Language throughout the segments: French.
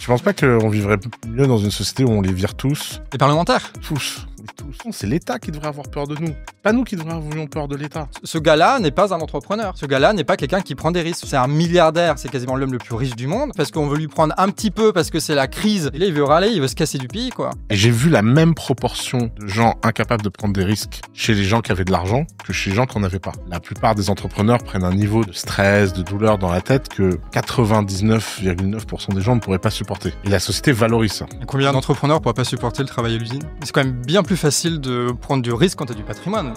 Je pense pas qu'on vivrait mieux dans une société où on les vire tous. Les parlementaires. Tous. Non, c'est l'État qui devrait avoir peur de nous. Pas nous qui devrions avoir peur de l'État. Ce gars-là n'est pas un entrepreneur. Ce gars-là n'est pas quelqu'un qui prend des risques. C'est un milliardaire, c'est quasiment l'homme le plus riche du monde, parce qu'on veut lui prendre un petit peu parce que c'est la crise. Et là, il veut râler, il veut se casser du pied, quoi. Et j'ai vu la même proportion de gens incapables de prendre des risques chez les gens qui avaient de l'argent que chez les gens qui n'en avaient pas. La plupart des entrepreneurs prennent un niveau de stress, de douleur dans la tête que 99,9% des gens ne pourraient pas supporter. Et la société valorise ça. Et combien d'entrepreneurs pourraient pas supporter le travail à l'usine? C'est quand même bien plus facile de prendre du risque quand tu as du patrimoine.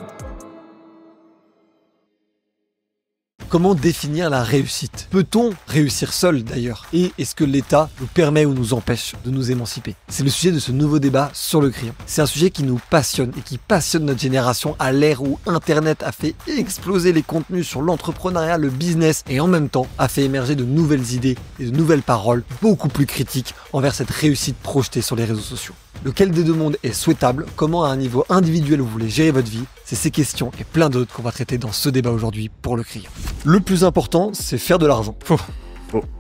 Comment définir la réussite? Peut-on réussir seul d'ailleurs? Et est-ce que l'État nous permet ou nous empêche de nous émanciper? C'est le sujet de ce nouveau débat sur le crayon. C'est un sujet qui nous passionne et qui passionne notre génération à l'ère où Internet a fait exploser les contenus sur l'entrepreneuriat, le business et en même temps a fait émerger de nouvelles idées et de nouvelles paroles beaucoup plus critiques envers cette réussite projetée sur les réseaux sociaux. Lequel des deux mondes est souhaitable? Comment à un niveau individuel vous voulez gérer votre vie? C'est ces questions et plein d'autres qu'on va traiter dans ce débat aujourd'hui pour le crayon. Le plus important, c'est faire de l'argent. Faux.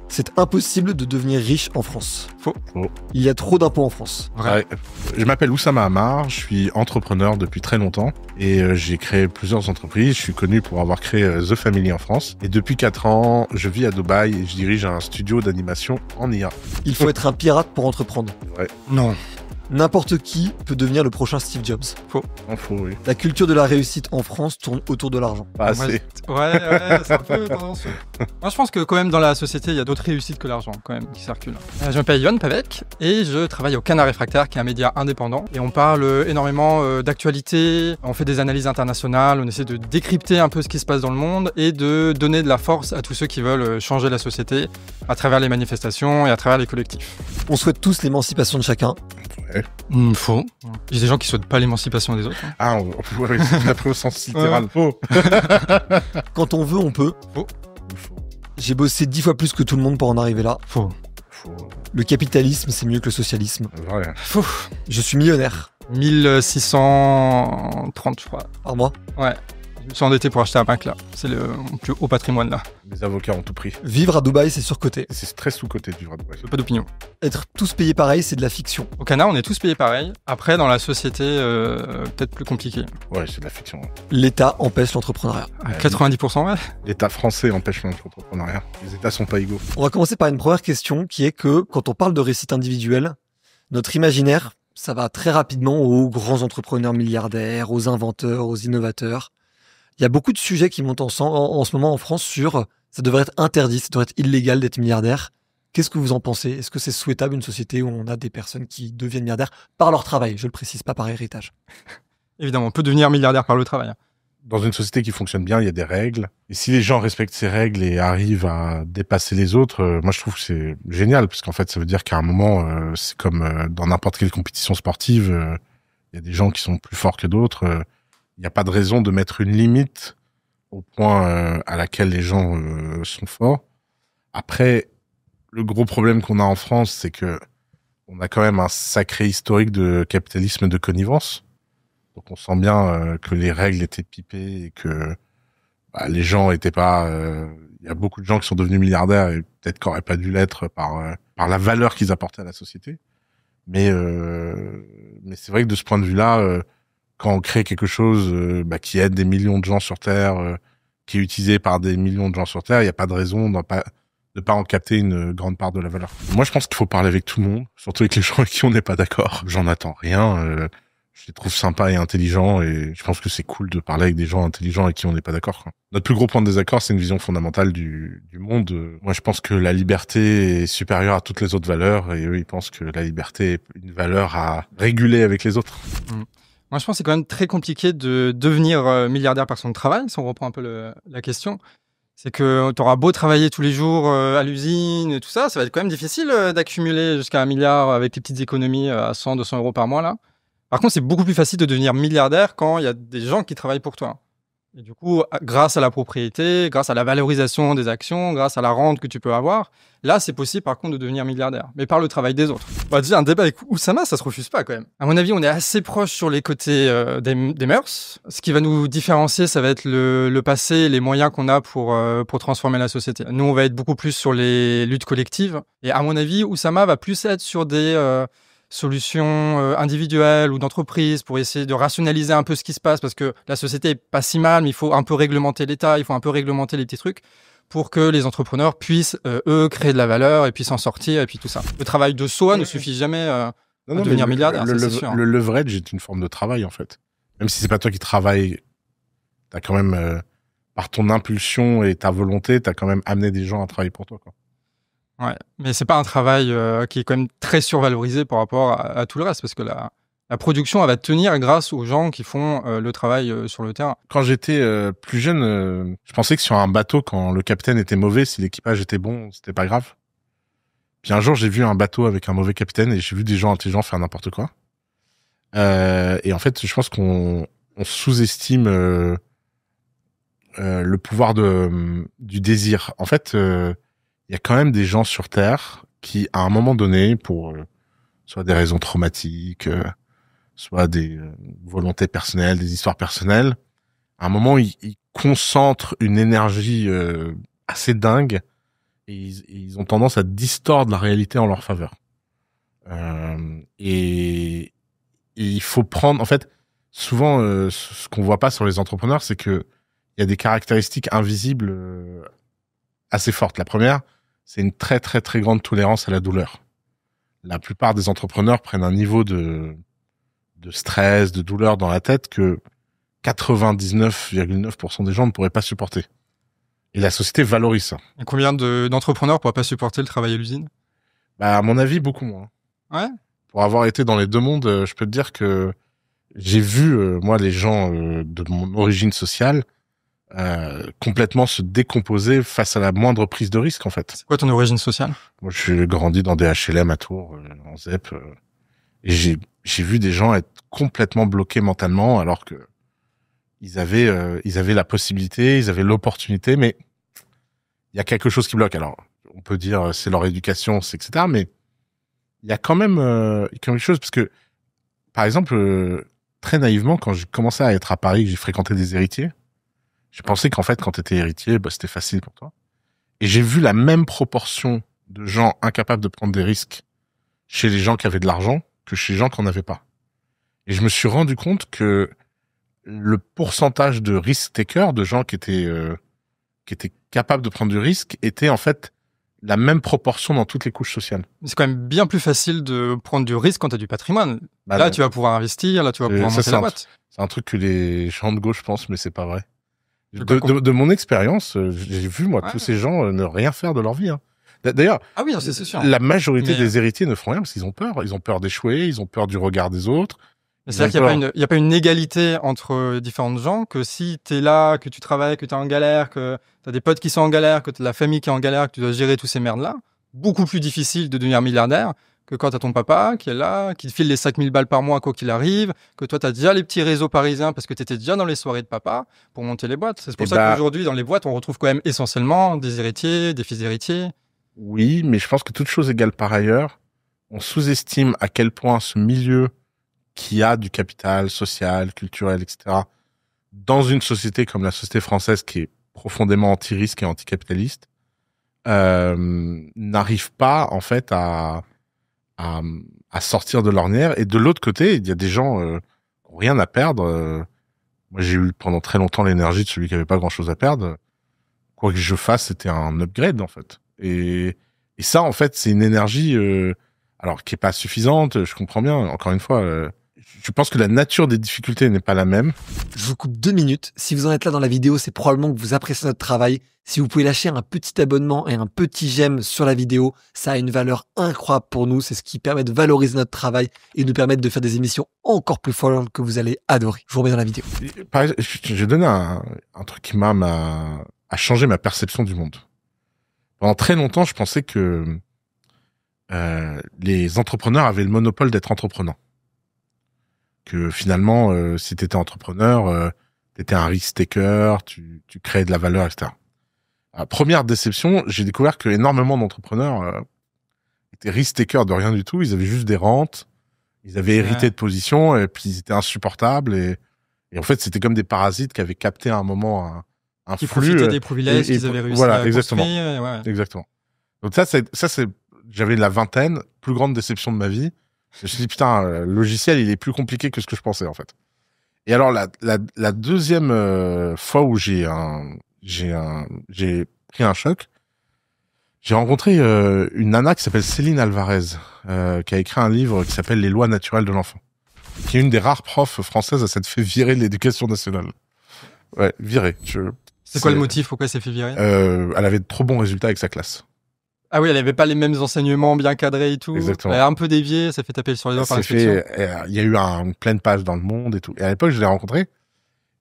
C'est impossible de devenir riche en France. Faux. Il y a trop d'impôts en France. Vrai. Ouais. Je m'appelle Oussama Hamar, je suis entrepreneur depuis très longtemps et j'ai créé plusieurs entreprises. Je suis connu pour avoir créé The Family en France. Et depuis 4 ans, je vis à Dubaï et je dirige un studio d'animation en IA. Il faut être un pirate pour entreprendre. Ouais. Non. N'importe qui peut devenir le prochain Steve Jobs. En faux, oui. La culture de la réussite en France tourne autour de l'argent. Pas assez. Ouais, c'est un peu tendancieux. Moi, je pense que quand même dans la société, il y a d'autres réussites que l'argent quand même qui circulent. Je m'appelle Yoann Pavek et je travaille au Canard Réfractaire, qui est un média indépendant. Et on parle énormément d'actualité, on fait des analyses internationales, on essaie de décrypter un peu ce qui se passe dans le monde et de donner de la force à tous ceux qui veulent changer la société à travers les manifestations et à travers les collectifs. On souhaite tous l'émancipation de chacun. Ouais. Faux. Il y a des gens qui souhaitent pas l'émancipation des autres. Ah, ouais, c'est après au sens littéral. Faux. Quand on veut, on peut. Faux. J'ai bossé 10 fois plus que tout le monde pour en arriver là. Faux. Le capitalisme, c'est mieux que le socialisme. Vrai. Faux. Je suis millionnaire. 1630, je crois. Par mois. Ouais. Je me suis endetté pour acheter un bac là. C'est le plus haut patrimoine là. Les avocats ont tout pris. Vivre à Dubaï, c'est surcoté. C'est très sous-coté de vivre à Dubaï. Pas d'opinion. Être tous payés pareil, c'est de la fiction. Au Canada, on est tous payés pareil. Après, dans la société, peut-être plus compliqué. Ouais, c'est de la fiction. Ouais. L'État empêche l'entrepreneuriat. 90%, ouais. L'État français empêche l'entrepreneuriat. Les États sont pas égaux. On va commencer par une première question qui est que quand on parle de réussite individuelle, notre imaginaire, ça va très rapidement aux grands entrepreneurs milliardaires, aux inventeurs, aux innovateurs. Il y a beaucoup de sujets qui montent en ce moment en France sur ça devrait être interdit, ça devrait être illégal d'être milliardaire. Qu'est-ce que vous en pensez? Est-ce que c'est souhaitable une société où on a des personnes qui deviennent milliardaires par leur travail? Je le précise, pas par héritage. Évidemment, on peut devenir milliardaire par le travail. Dans une société qui fonctionne bien, il y a des règles. Et si les gens respectent ces règles et arrivent à dépasser les autres, moi je trouve que c'est génial, parce qu'en fait ça veut dire qu'à un moment, c'est comme dans n'importe quelle compétition sportive, il y a des gens qui sont plus forts que d'autres. Il n'y a pas de raison de mettre une limite au point à laquelle les gens sont forts. Après, le gros problème qu'on a en France, c'est que on a quand même un sacré historique de capitalisme de connivence. Donc on sent bien que les règles étaient pipées et que les gens étaient pas... Il y a beaucoup de gens qui sont devenus milliardaires et peut-être qu'ils n'auraient pas dû l'être par la valeur qu'ils apportaient à la société. Mais c'est vrai que de ce point de vue-là... quand on crée quelque chose qui aide des millions de gens sur Terre, qui est utilisé par des millions de gens sur Terre, il n'y a pas de raison de pas en capter une grande part de la valeur. Moi, je pense qu'il faut parler avec tout le monde, surtout avec les gens avec qui on n'est pas d'accord. J'en attends rien. Je les trouve sympas et intelligents et je pense que c'est cool de parler avec des gens intelligents avec qui on n'est pas d'accord, quoi. Notre plus gros point de désaccord, c'est une vision fondamentale du monde. Moi, je pense que la liberté est supérieure à toutes les autres valeurs et eux, ils pensent que la liberté est une valeur à réguler avec les autres. Moi, je pense que c'est quand même très compliqué de devenir milliardaire par son travail, si on reprend un peu la question. C'est que tu auras beau travailler tous les jours à l'usine et tout ça, ça va être quand même difficile d'accumuler jusqu'à 1 milliard avec tes petites économies à 100, 200 euros par mois, là. Par contre, c'est beaucoup plus facile de devenir milliardaire quand il y a des gens qui travaillent pour toi. Et du coup, grâce à la propriété, grâce à la valorisation des actions, grâce à la rente que tu peux avoir, là, c'est possible par contre de devenir milliardaire, mais par le travail des autres. Bah, déjà, un débat avec Oussama, ça se refuse pas quand même. À mon avis, on est assez proche sur les côtés des mœurs. Ce qui va nous différencier, ça va être le passé, les moyens qu'on a pour transformer la société. Nous, on va être beaucoup plus sur les luttes collectives. Et à mon avis, Oussama va plus être sur des solutions individuelles ou d'entreprise pour essayer de rationaliser un peu ce qui se passe, parce que la société est pas si mal, mais il faut un peu réglementer l'État, il faut un peu réglementer les petits trucs pour que les entrepreneurs puissent, eux, créer de la valeur et puis s'en sortir et puis tout ça. Le travail de soi ne suffit jamais à devenir milliardaire, c'est sûr. Le leverage est une forme de travail, en fait. Même si c'est pas toi qui travailles, t'as quand même, par ton impulsion et ta volonté, t'as quand même amené des gens à travailler pour toi, quoi. Ouais, mais c'est pas un travail qui est quand même très survalorisé par rapport à tout le reste, parce que la production, elle va tenir grâce aux gens qui font le travail sur le terrain. Quand j'étais plus jeune, je pensais que sur un bateau, quand le capitaine était mauvais, si l'équipage était bon, c'était pas grave. Puis un jour, j'ai vu un bateau avec un mauvais capitaine et j'ai vu des gens intelligents faire n'importe quoi. Et en fait, je pense qu'on sous-estime le pouvoir du désir. En fait, il y a quand même des gens sur Terre qui, à un moment donné, pour soit des raisons traumatiques, soit des volontés personnelles, des histoires personnelles, à un moment, ils concentrent une énergie assez dingue et ils ont tendance à distordre la réalité en leur faveur. Et il faut prendre... En fait, souvent, ce qu'on voit pas sur les entrepreneurs, c'est que il y a des caractéristiques invisibles assez fortes. La première, c'est une très très très grande tolérance à la douleur. La plupart des entrepreneurs prennent un niveau de stress, de douleur dans la tête que 99,9% des gens ne pourraient pas supporter. Et la société valorise ça. Et combien d'entrepreneurs pourraient pas supporter le travail à l'usine? Bah, à mon avis, beaucoup moins. Ouais. Pour avoir été dans les deux mondes, je peux te dire que j'ai vu, moi, les gens de mon origine sociale complètement se décomposer face à la moindre prise de risque, en fait. C'est quoi ton origine sociale? Moi, je suis grandi dans des HLM à Tours, en ZEP, et j'ai vu des gens être complètement bloqués mentalement, alors que ils avaient la possibilité, ils avaient l'opportunité, mais il y a quelque chose qui bloque. Alors, on peut dire c'est leur éducation, c'est etc., mais il y a quand même quelque chose, parce que, par exemple, très naïvement, quand j'ai commencé à être à Paris, que j'ai fréquenté des héritiers, j'ai pensé qu'en fait, quand t'étais héritier, bah, c'était facile pour toi. Et j'ai vu la même proportion de gens incapables de prendre des risques chez les gens qui avaient de l'argent que chez les gens qui n'en avaient pas. Et je me suis rendu compte que le pourcentage de risk-takers, de gens qui étaient capables de prendre du risque, était en fait la même proportion dans toutes les couches sociales. C'est quand même bien plus facile de prendre du risque quand tu as du patrimoine. Bah, là, tu vas pouvoir investir, là, tu vas pouvoir monter la boîte. C'est un truc que les gens de gauche pensent, mais c'est pas vrai. De mon expérience, j'ai vu, moi, tous ces gens ne rien faire de leur vie. Hein. D'ailleurs, ah oui, c'est sûr. La majorité des héritiers ne font rien parce qu'ils ont peur. Ils ont peur d'échouer, ils ont peur du regard des autres. C'est-à-dire qu'il n'y a pas une égalité entre différentes gens, que si tu es là, que tu travailles, que tu es en galère, que tu as des potes qui sont en galère, que tu as la famille qui est en galère, que tu dois gérer tous ces merdes-là, beaucoup plus difficile de devenir milliardaire que quand tu as ton papa qui est là, qui te file les 5000 balles par mois quoi qu'il arrive, que toi tu as déjà les petits réseaux parisiens parce que tu étais déjà dans les soirées de papa pour monter les boîtes. C'est pour ça qu'aujourd'hui, dans les boîtes, on retrouve quand même essentiellement des héritiers, des fils d'héritiers. Oui, mais je pense que toute chose égale par ailleurs, on sous-estime à quel point ce milieu qui a du capital social, culturel, etc., dans une société comme la société française qui est profondément anti-risque et anti-capitaliste, n'arrive pas en fait à sortir de l'ornière. Et de l'autre côté, il y a des gens qui n'ont rien à perdre. Moi, j'ai eu pendant très longtemps l'énergie de celui qui avait pas grand-chose à perdre. Quoi que je fasse, c'était un upgrade en fait. Et ça, en fait, c'est une énergie alors qui est pas suffisante. Je comprends bien. Encore une fois, je pense que la nature des difficultés n'est pas la même. Je vous coupe 2 minutes. Si vous en êtes là dans la vidéo, c'est probablement que vous appréciez notre travail. Si vous pouvez lâcher un petit abonnement et un petit j'aime sur la vidéo, ça a une valeur incroyable pour nous. C'est ce qui permet de valoriser notre travail et nous permettre de faire des émissions encore plus folles que vous allez adorer. Je vous remets dans la vidéo. Je vais donner un truc qui a changé ma perception du monde. Pendant très longtemps, je pensais que les entrepreneurs avaient le monopole d'être entrepreneurs. Que finalement, si tu étais entrepreneur, t'étais un risk taker, tu créais de la valeur, etc. Première déception, j'ai découvert que énormément d'entrepreneurs étaient risk takers de rien du tout. Ils avaient juste des rentes, ils avaient hérité de positions et puis ils étaient insupportables et en fait c'était comme des parasites qui avaient capté à un moment un qui flux. profitaient des privilèges qu'ils avaient réussi à construire. Exactement. Donc ça c'est j'avais la vingtaine, plus grande déception de ma vie. Je me suis dit putain, le logiciel il est plus compliqué que ce que je pensais en fait. Et alors la deuxième fois où j'ai pris un choc, j'ai rencontré une nana qui s'appelle Céline Alvarez, qui a écrit un livre qui s'appelle Les lois naturelles de l'enfant, qui est une des rares profs françaises à s'être fait virer de l'éducation nationale. Ouais, virer. C'est quoi le motif? Pourquoi elle s'est fait virer? Elle avait de trop bons résultats avec sa classe. Ah oui, elle avait pas les mêmes enseignements bien cadrés et tout. Exactement. Elle a un peu dévié, ça fait taper sur les doigts par l'inspection. Il y a eu une pleine page dans Le Monde et tout. Et à l'époque, je l'ai rencontrée.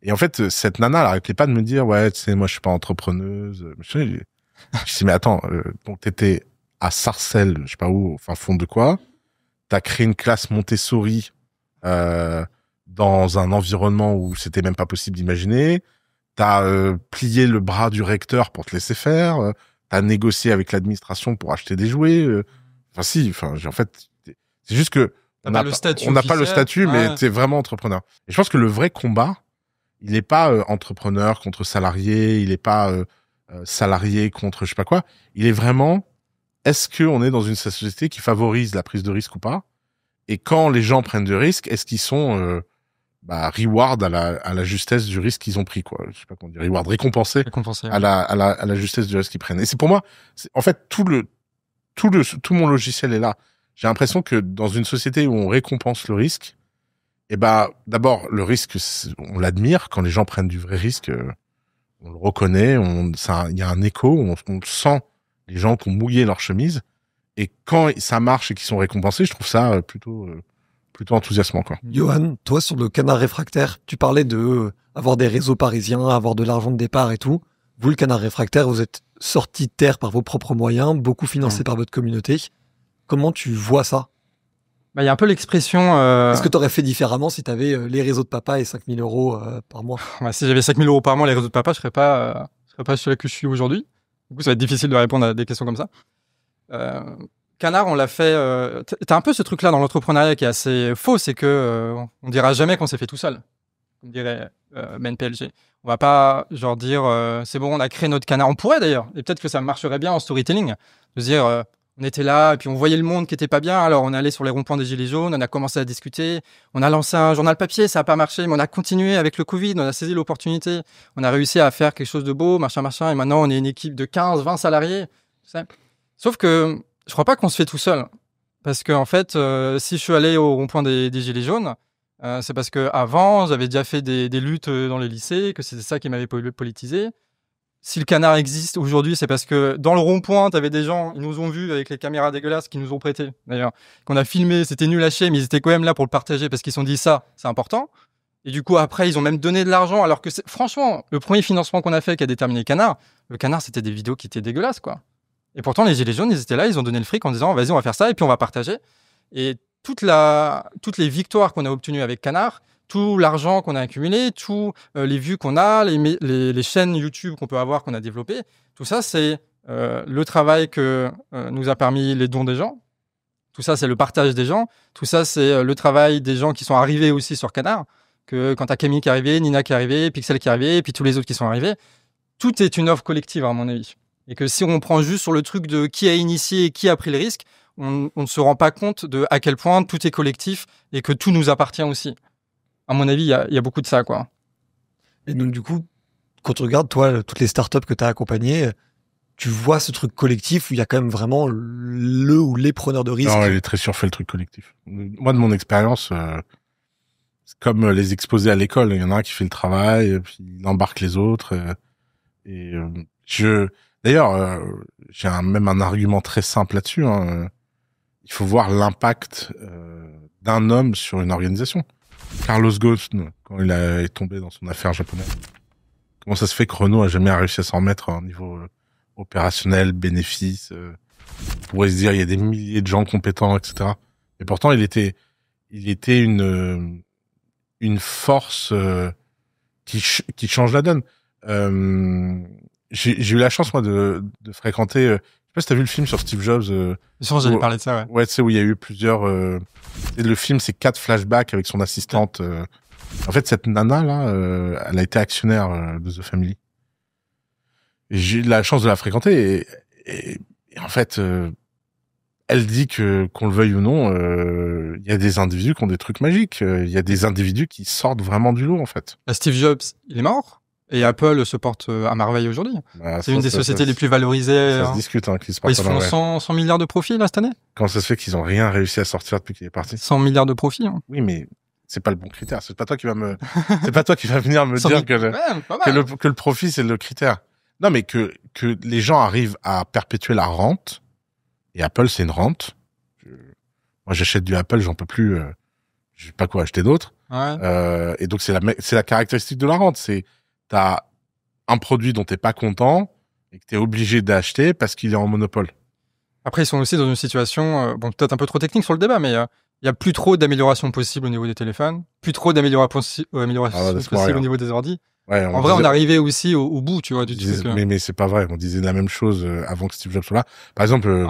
Et en fait, cette nana, elle arrêtait pas de me dire, ouais, tu sais, moi, je suis pas entrepreneuse. Je dis, mais attends, donc t'étais à Sarcelles, je sais pas où, enfin, fond de quoi. T'as créé une classe Montessori, dans un environnement où c'était même pas possible d'imaginer. T'as plié le bras du recteur pour te laisser faire. T'as négocié avec l'administration pour acheter des jouets. En fait, c'est juste que on n'a pas le statut, mais t'es vraiment entrepreneur. Et je pense que le vrai combat, il n'est pas entrepreneur contre salarié, il n'est pas salarié contre je sais pas quoi. Il est vraiment, est-ce qu'on est dans une société qui favorise la prise de risque ou pas? Et quand les gens prennent du risque, est-ce qu'ils sont reward à la justesse du risque qu'ils ont pris, quoi. Je sais pas comment dire, reward, récompensé à la justesse du risque qu'ils prennent. Et c'est pour moi, en fait, tout mon logiciel est là. J'ai l'impression que dans une société où on récompense le risque, d'abord, le risque, on l'admire. Quand les gens prennent du vrai risque, on le reconnaît, il y a un écho, on sent les gens qui ont mouillé leur chemise. Et quand ça marche et qu'ils sont récompensés, je trouve ça plutôt enthousiasmant, quoi. Johan, toi, sur le Canard Réfractaire, tu parlais de avoir des réseaux parisiens, avoir de l'argent de départ et tout. Vous, le Canard Réfractaire, vous êtes sorti de terre par vos propres moyens, beaucoup financé par votre communauté. Comment tu vois ça? Il y a un peu l'expression... Est-ce que tu aurais fait différemment si tu avais les réseaux de papa et 5 000 euros par mois? Si j'avais 5 000 euros par mois, les réseaux de papa, je serais pas celui que je suis aujourd'hui. Du coup, ça va être difficile de répondre à des questions comme ça. Canard, on l'a fait... T'as un peu ce truc-là dans l'entrepreneuriat qui est assez faux, c'est que on dira jamais qu'on s'est fait tout seul, comme dirait Ben PLG. On va pas dire c'est bon, on a créé notre Canard. On pourrait d'ailleurs, et peut-être que ça marcherait bien en storytelling, de se dire on était là, et puis on voyait le monde qui était pas bien, alors on est allé sur les ronds-points des Gilets jaunes, on a commencé à discuter, on a lancé un journal papier, ça a pas marché, mais on a continué avec le Covid, on a saisi l'opportunité, on a réussi à faire quelque chose de beau, machin, et maintenant on est une équipe de 15, 20 salariés. Tu sais. Sauf que je crois pas qu'on se fait tout seul. Parce que, en fait, si je suis allé au rond-point des Gilets jaunes, c'est parce que avant j'avais déjà fait des luttes dans les lycées, que c'était ça qui m'avait politisé. Si le Canard existe aujourd'hui, c'est parce que dans le rond-point, t'avais des gens, ils nous ont vus avec les caméras dégueulasses qu'ils nous ont prêtées, d'ailleurs, qu'on a filmé, c'était nul à chier, mais ils étaient quand même là pour le partager parce qu'ils se sont dit ça, c'est important. Et du coup, après, ils ont même donné de l'argent, alors que franchement, le premier financement qu'on a fait qui a déterminé le Canard, c'était des vidéos qui étaient dégueulasses, quoi. Et pourtant, les Gilets jaunes, ils étaient là, ils ont donné le fric en disant vas-y, on va faire ça et puis on va partager. Et toutes les victoires qu'on a obtenues avec Canard, tout l'argent qu'on a accumulé, tous les vues qu'on a, les chaînes YouTube qu'on peut avoir, qu'on a développées, tout ça, c'est le travail que nous a permis les dons des gens. Tout ça, c'est le partage des gens. Tout ça, c'est le travail des gens qui sont arrivés aussi sur Canard. Que quand t'as Camille qui est arrivé, Nina qui est arrivée, Pixel qui est arrivé, et puis tous les autres qui sont arrivés, tout est une offre collective, à mon avis. Et que si on prend juste sur le truc de qui a initié et qui a pris le risque, on ne se rend pas compte de à quel point tout est collectif et que tout nous appartient aussi. À mon avis, il y a beaucoup de ça, quoi. Et donc, du coup, quand tu regardes, toi, toutes les startups que tu as accompagnées, tu vois ce truc collectif où il y a quand même vraiment le ou les preneurs de risques. Non, il est très surfait, le truc collectif. Moi, de mon expérience, c'est comme les exposés à l'école. Il y en a un qui fait le travail, puis il embarque les autres. D'ailleurs, j'ai même un argument très simple là-dessus. Hein. Il faut voir l'impact d'un homme sur une organisation. Carlos Ghosn, quand il est tombé dans son affaire japonaise, comment ça se fait que Renault a jamais réussi à s'en remettre au niveau opérationnel, bénéfice, on pourrait se dire il y a des milliers de gens compétents, etc. Et pourtant il était une force qui change la donne. J'ai eu la chance moi de fréquenter. Je sais pas si t'as vu le film sur Steve Jobs. J'allais parler de ça, ouais. Ouais, tu sais où il y a eu plusieurs. Et le film, c'est 4 flashbacks avec son assistante. En fait, cette nana là, elle a été actionnaire de The Family. Et j'ai eu la chance de la fréquenter et en fait, elle dit que qu'on le veuille ou non, il y a des individus qui ont des trucs magiques. Il y a des individus qui sortent vraiment du lot en fait. Steve Jobs, il est mort. Et Apple se porte à merveille aujourd'hui. Bah, c'est une des sociétés les plus valorisées. Ça se discute, hein, qu'ils se portent ils se font 100 milliards de profits, là, cette année. Comment ça se fait qu'ils ont rien réussi à sortir depuis qu'il est parti? 100 milliards de profits. Hein. Oui, mais c'est pas le bon critère. C'est pas toi qui va c'est pas toi qui va venir me dire que le profit, c'est le critère. Non, mais que les gens arrivent à perpétuer la rente. Et Apple, c'est une rente. Moi, j'achète du Apple, j'en peux plus, je sais pas quoi acheter d'autre. Ouais. Et donc, c'est la caractéristique de la rente. T'as un produit dont t'es pas content et que t'es obligé d'acheter parce qu'il est en monopole. Après, ils sont aussi dans une situation, peut-être un peu trop technique sur le débat, mais il y a plus trop d'améliorations possibles au niveau des téléphones, plus trop d'améliorations possibles au niveau des ordi. Ouais, en vrai, on arrivait aussi au bout, tu vois. Mais c'est pas vrai. On disait la même chose avant que Steve Jobs soit là. Par exemple,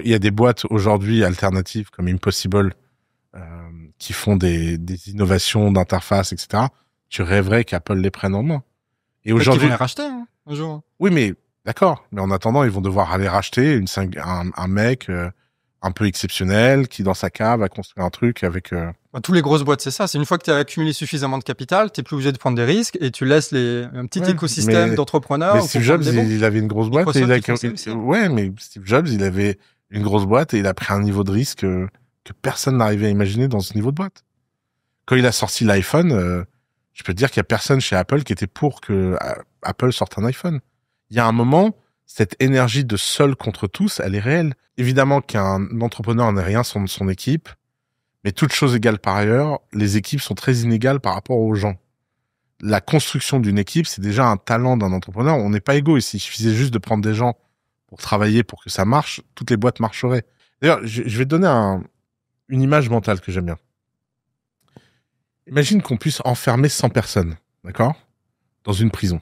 il y a des boîtes aujourd'hui alternatives comme Impossible qui font des innovations d'interface, etc. Tu rêverais qu'Apple les prenne en main. Et aujourd'hui, ils vont les racheter un jour. Oui, mais d'accord. Mais en attendant, ils vont devoir aller racheter un mec un peu exceptionnel qui dans sa cave a construit un truc avec. Tous les grosses boîtes, c'est ça. C'est une fois que tu as accumulé suffisamment de capital, t'es plus obligé de prendre des risques et tu laisses un petit écosystème d'entrepreneurs. Mais Steve Jobs, il avait une grosse boîte. Mais Steve Jobs, il avait une grosse boîte et il a pris un niveau de risque que personne n'arrivait à imaginer dans ce niveau de boîte. Quand il a sorti l'iPhone. Je peux te dire qu'il y a personne chez Apple qui était pour que Apple sorte un iPhone. Il y a un moment, cette énergie de seul contre tous, elle est réelle. Évidemment qu'un entrepreneur n'est rien sans son équipe, mais toutes choses égales par ailleurs, les équipes sont très inégales par rapport aux gens. La construction d'une équipe, c'est déjà un talent d'un entrepreneur. On n'est pas égaux ici. Il suffisait juste de prendre des gens pour travailler, pour que ça marche. Toutes les boîtes marcheraient. D'ailleurs, je vais te donner une image mentale que j'aime bien. Imagine qu'on puisse enfermer 100 personnes, d'accord, dans une prison.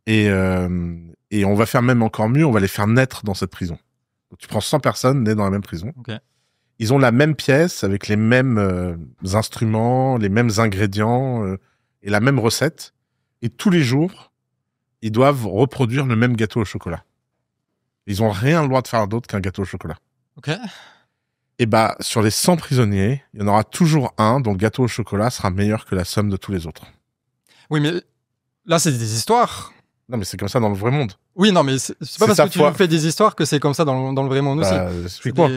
Et on va faire même encore mieux, on va les faire naître dans cette prison. Donc, tu prends 100 personnes nées dans la même prison. Okay. Ils ont la même pièce avec les mêmes instruments, les mêmes ingrédients et la même recette. Et tous les jours, ils doivent reproduire le même gâteau au chocolat. Ils ont rien le droit de faire d'autre qu'un gâteau au chocolat. Ok. Et sur les 100 prisonniers, il y en aura toujours un dont le gâteau au chocolat sera meilleur que la somme de tous les autres. Oui, mais là, c'est des histoires. Non, mais c'est comme ça dans le vrai monde. Oui, non, mais c'est pas parce que tu fais des histoires que c'est comme ça dans le vrai monde aussi. Explique-moi.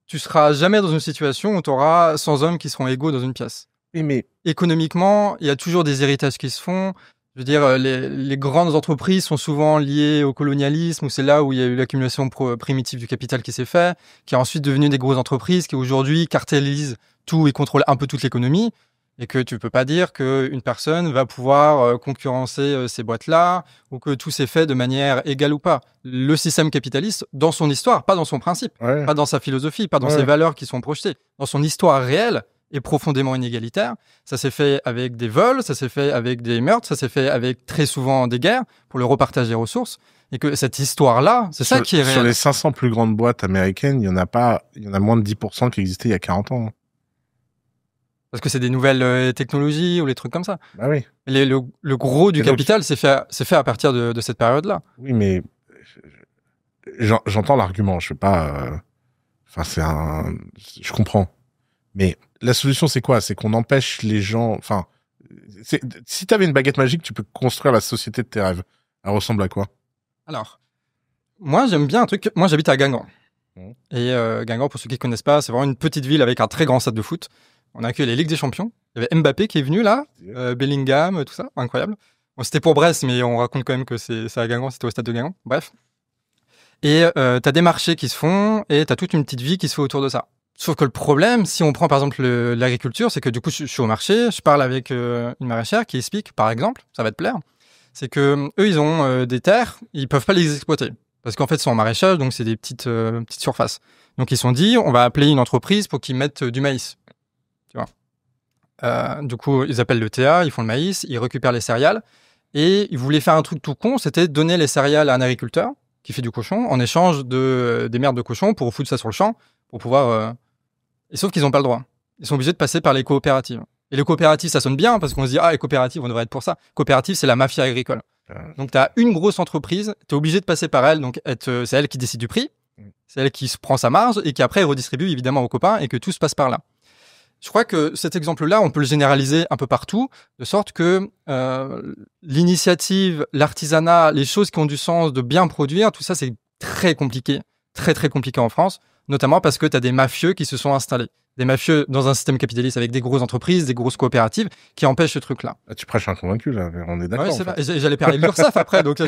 Tu seras jamais dans une situation où tu auras 100 hommes qui seront égaux dans une pièce. Oui, mais économiquement, il y a toujours des héritages qui se font. Je veux dire, les grandes entreprises sont souvent liées au colonialisme, où c'est là où il y a eu l'accumulation primitive du capital qui s'est fait, qui est ensuite devenu des grosses entreprises qui aujourd'hui cartélisent tout et contrôlent un peu toute l'économie, et que tu peux pas dire qu'une personne va pouvoir concurrencer ces boîtes-là, ou que tout s'est fait de manière égale ou pas. Le système capitaliste, dans son histoire, pas dans son principe, pas dans sa philosophie, pas dans ses valeurs qui sont projetées, dans son histoire réelle, est profondément inégalitaire. Ça s'est fait avec des vols, ça s'est fait avec des meurtres, ça s'est fait avec très souvent des guerres pour le repartage des ressources. Et que cette histoire-là, c'est ça qui est réel. Sur les 500 plus grandes boîtes américaines, il y en a moins de 10% qui existaient il y a 40 ans. Parce que c'est des nouvelles technologies ou les trucs comme ça. Bah oui. Le gros du capital s'est fait à partir de cette période-là. Oui, mais j'entends l'argument. Je sais pas. Je comprends. Mais la solution, c'est quoi? C'est qu'on empêche les gens. Enfin, si t'avais une baguette magique, tu peux construire la société de tes rêves. Elle ressemble à quoi? Alors, moi, j'aime bien un truc. Moi, j'habite à Guingamp. Et Guingamp, pour ceux qui connaissent pas, c'est vraiment une petite ville avec un très grand stade de foot. On a accueilli les Ligues des Champions. Il y avait Mbappé qui est venu là, Bellingham, tout ça, incroyable. Bon, c'était pour Brest, mais on raconte quand même que c'est à Guingamp, c'était au stade de Guingamp. Bref. Et t'as des marchés qui se font et t'as toute une petite vie qui se fait autour de ça. Sauf que le problème, si on prend par exemple l'agriculture, c'est que du coup, je suis au marché, je parle avec une maraîchère qui explique, par exemple, ça va te plaire, c'est que eux, ils ont des terres, ils peuvent pas les exploiter. Parce qu'en fait, ils sont en maraîchage, donc c'est des petites surfaces. Donc ils se sont dit, on va appeler une entreprise pour qu'ils mettent du maïs. Tu vois. Du coup, ils appellent le TA, ils font le maïs, ils récupèrent les céréales. Et ils voulaient faire un truc tout con, c'était donner les céréales à un agriculteur qui fait du cochon en échange des merdes de cochon pour foutre ça sur le champ pour pouvoir. Et sauf qu'ils n'ont pas le droit. Ils sont obligés de passer par les coopératives. Et les coopératives, ça sonne bien parce qu'on se dit les coopératives, on devrait être pour ça. Coopérative, c'est la mafia agricole. Donc tu as une grosse entreprise, tu es obligé de passer par elle, donc c'est elle qui décide du prix, c'est elle qui se prend sa marge et qui après redistribue évidemment aux copains et que tout se passe par là. Je crois que cet exemple-là, on peut le généraliser un peu partout, de sorte que l'initiative, l'artisanat, les choses qui ont du sens de bien produire, tout ça, c'est très compliqué, très très compliqué en France, notamment parce que tu as des mafieux qui se sont installés. Des mafieux dans un système capitaliste avec des grosses entreprises, des grosses coopératives qui empêchent ce truc-là. Tu prêches un convaincu, là, on est d'accord. Ouais, c'est vrai. Et j'allais parler de l'URSSAF après. Donc là,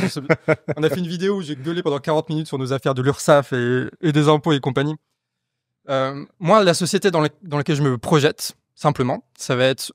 on a fait une vidéo où j'ai gueulé pendant 40 minutes sur nos affaires de l'URSSAF et des impôts et compagnie. Moi, la société dans laquelle je me projette, simplement, ça va être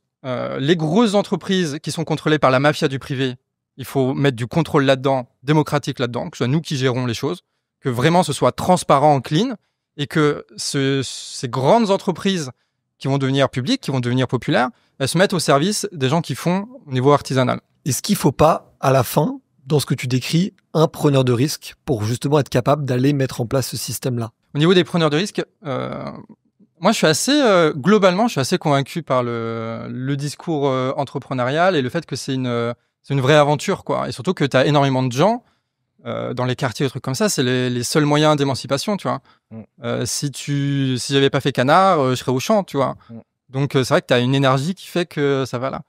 les grosses entreprises qui sont contrôlées par la mafia du privé. Il faut mettre du contrôle là-dedans, démocratique là-dedans, que ce soit nous qui gérons les choses, que vraiment ce soit transparent, clean, et que ces grandes entreprises qui vont devenir publiques, qui vont devenir populaires, elles se mettent au service des gens qui font au niveau artisanal. Est-ce qu'il ne faut pas, à la fin, dans ce que tu décris, un preneur de risque pour justement être capable d'aller mettre en place ce système-là? Au niveau des preneurs de risque, moi je suis assez, globalement, je suis assez convaincu par le discours entrepreneurial et le fait que c'est une vraie aventure, quoi. Et surtout que tu as énormément de gens dans les quartiers, des trucs comme ça, c'est les seuls moyens d'émancipation, tu vois. Si j'avais pas fait Canard, je serais au champ, tu vois. Donc c'est vrai que tu as une énergie qui fait que ça va là.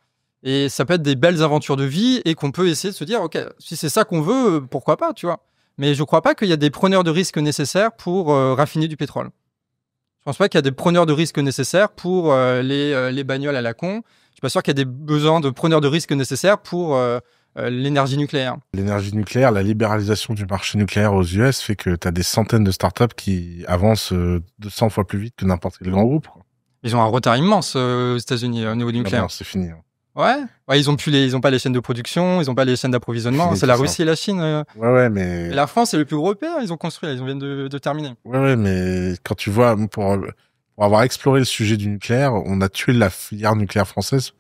Et ça peut être des belles aventures de vie et qu'on peut essayer de se dire, ok, si c'est ça qu'on veut, pourquoi pas, tu vois. Mais je crois pas qu'il y a des preneurs de risques nécessaires pour raffiner du pétrole. Je pense pas qu'il y a des preneurs de risques nécessaires pour les bagnoles à la con. Je suis pas sûr qu'il y a des besoins de preneurs de risques nécessaires pour l'énergie nucléaire. L'énergie nucléaire, la libéralisation du marché nucléaire aux US fait que tu as des centaines de startups qui avancent 200 fois plus vite que n'importe quel grand groupe, quoi. Ils ont un retard immense aux États-Unis au niveau du nucléaire. Non, c'est fini. Ouais, ils ont pas les chaînes de production, ils ont pas les chaînes d'approvisionnement. C'est la Russie et la Chine. Ouais, mais. Et la France, c'est le plus gros père. Ils ont construit, ils viennent de terminer. Ouais, mais quand tu vois, pour avoir exploré le sujet du nucléaire, on a tué la filière nucléaire française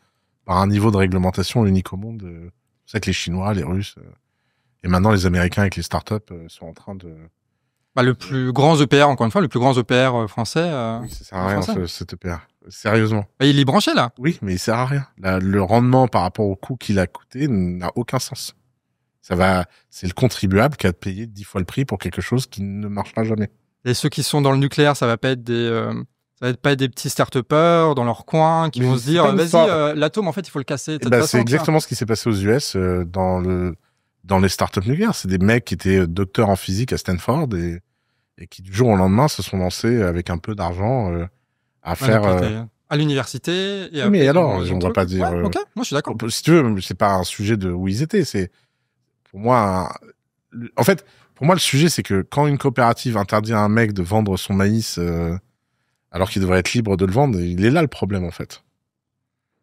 par un niveau de réglementation unique au monde. C'est ça que les Chinois, les Russes et maintenant les Américains avec les startups sont en train de. Le plus grand EPR, encore une fois, le plus grand EPR français. Oui, ça sert à rien cet EPR. Sérieusement. Il est branché là. Oui, mais il sert à rien. Le rendement par rapport au coût qu'il a coûté n'a aucun sens. C'est le contribuable qui a payé 10 fois le prix pour quelque chose qui ne marchera jamais. Et ceux qui sont dans le nucléaire, ça va pas être des petits start-upers dans leur coin qui vont se dire vas-y, l'atome en fait il faut le casser. C'est exactement ce qui s'est passé aux US dans les startups nucléaires. C'est des mecs qui étaient docteurs en physique à Stanford et qui du jour au lendemain se sont lancés avec un peu d'argent à faire à l'université. Et mais alors, on va pas dire. Ok, moi je suis d'accord. Si tu veux, c'est pas un sujet de où ils étaient. C'est pour moi. En fait, pour moi, le sujet, c'est que quand une coopérative interdit à un mec de vendre son maïs alors qu'il devrait être libre de le vendre, il est là le problème en fait.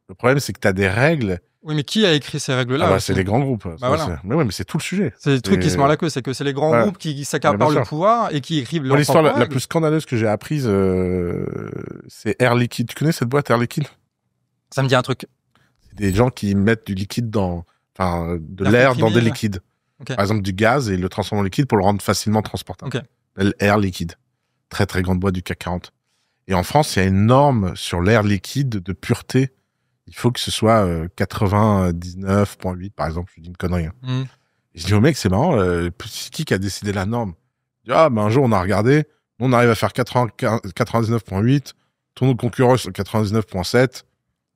Le problème, c'est que tu as des règles. Oui, mais qui a écrit ces règles-là? C'est les grands groupes. Voilà. Mais ouais, mais c'est tout le sujet. C'est le truc qui se mord la queue, c'est que c'est les grands groupes qui s'accaparent le pouvoir et qui écrivent leur l'histoire la plus scandaleuse que j'ai apprise, c'est Air Liquide. Tu connais cette boîte Air Liquide? Ça me dit un truc. C'est des gens qui mettent du liquide de l'air dans des liquides. Okay. Par exemple, du gaz et le transforment en liquide pour le rendre facilement transportable. Okay. Air Liquide. Très, très grande boîte du CAC 40. Et en France, il y a une norme sur l'air liquide de pureté. Il faut que ce soit 99,8 par exemple. Je dis une connerie. Et je dis au mec, c'est marrant, c'est qui a décidé la norme? Je dis, un jour on a regardé, on arrive à faire 99,8, tous nos concurrents sont 99,7.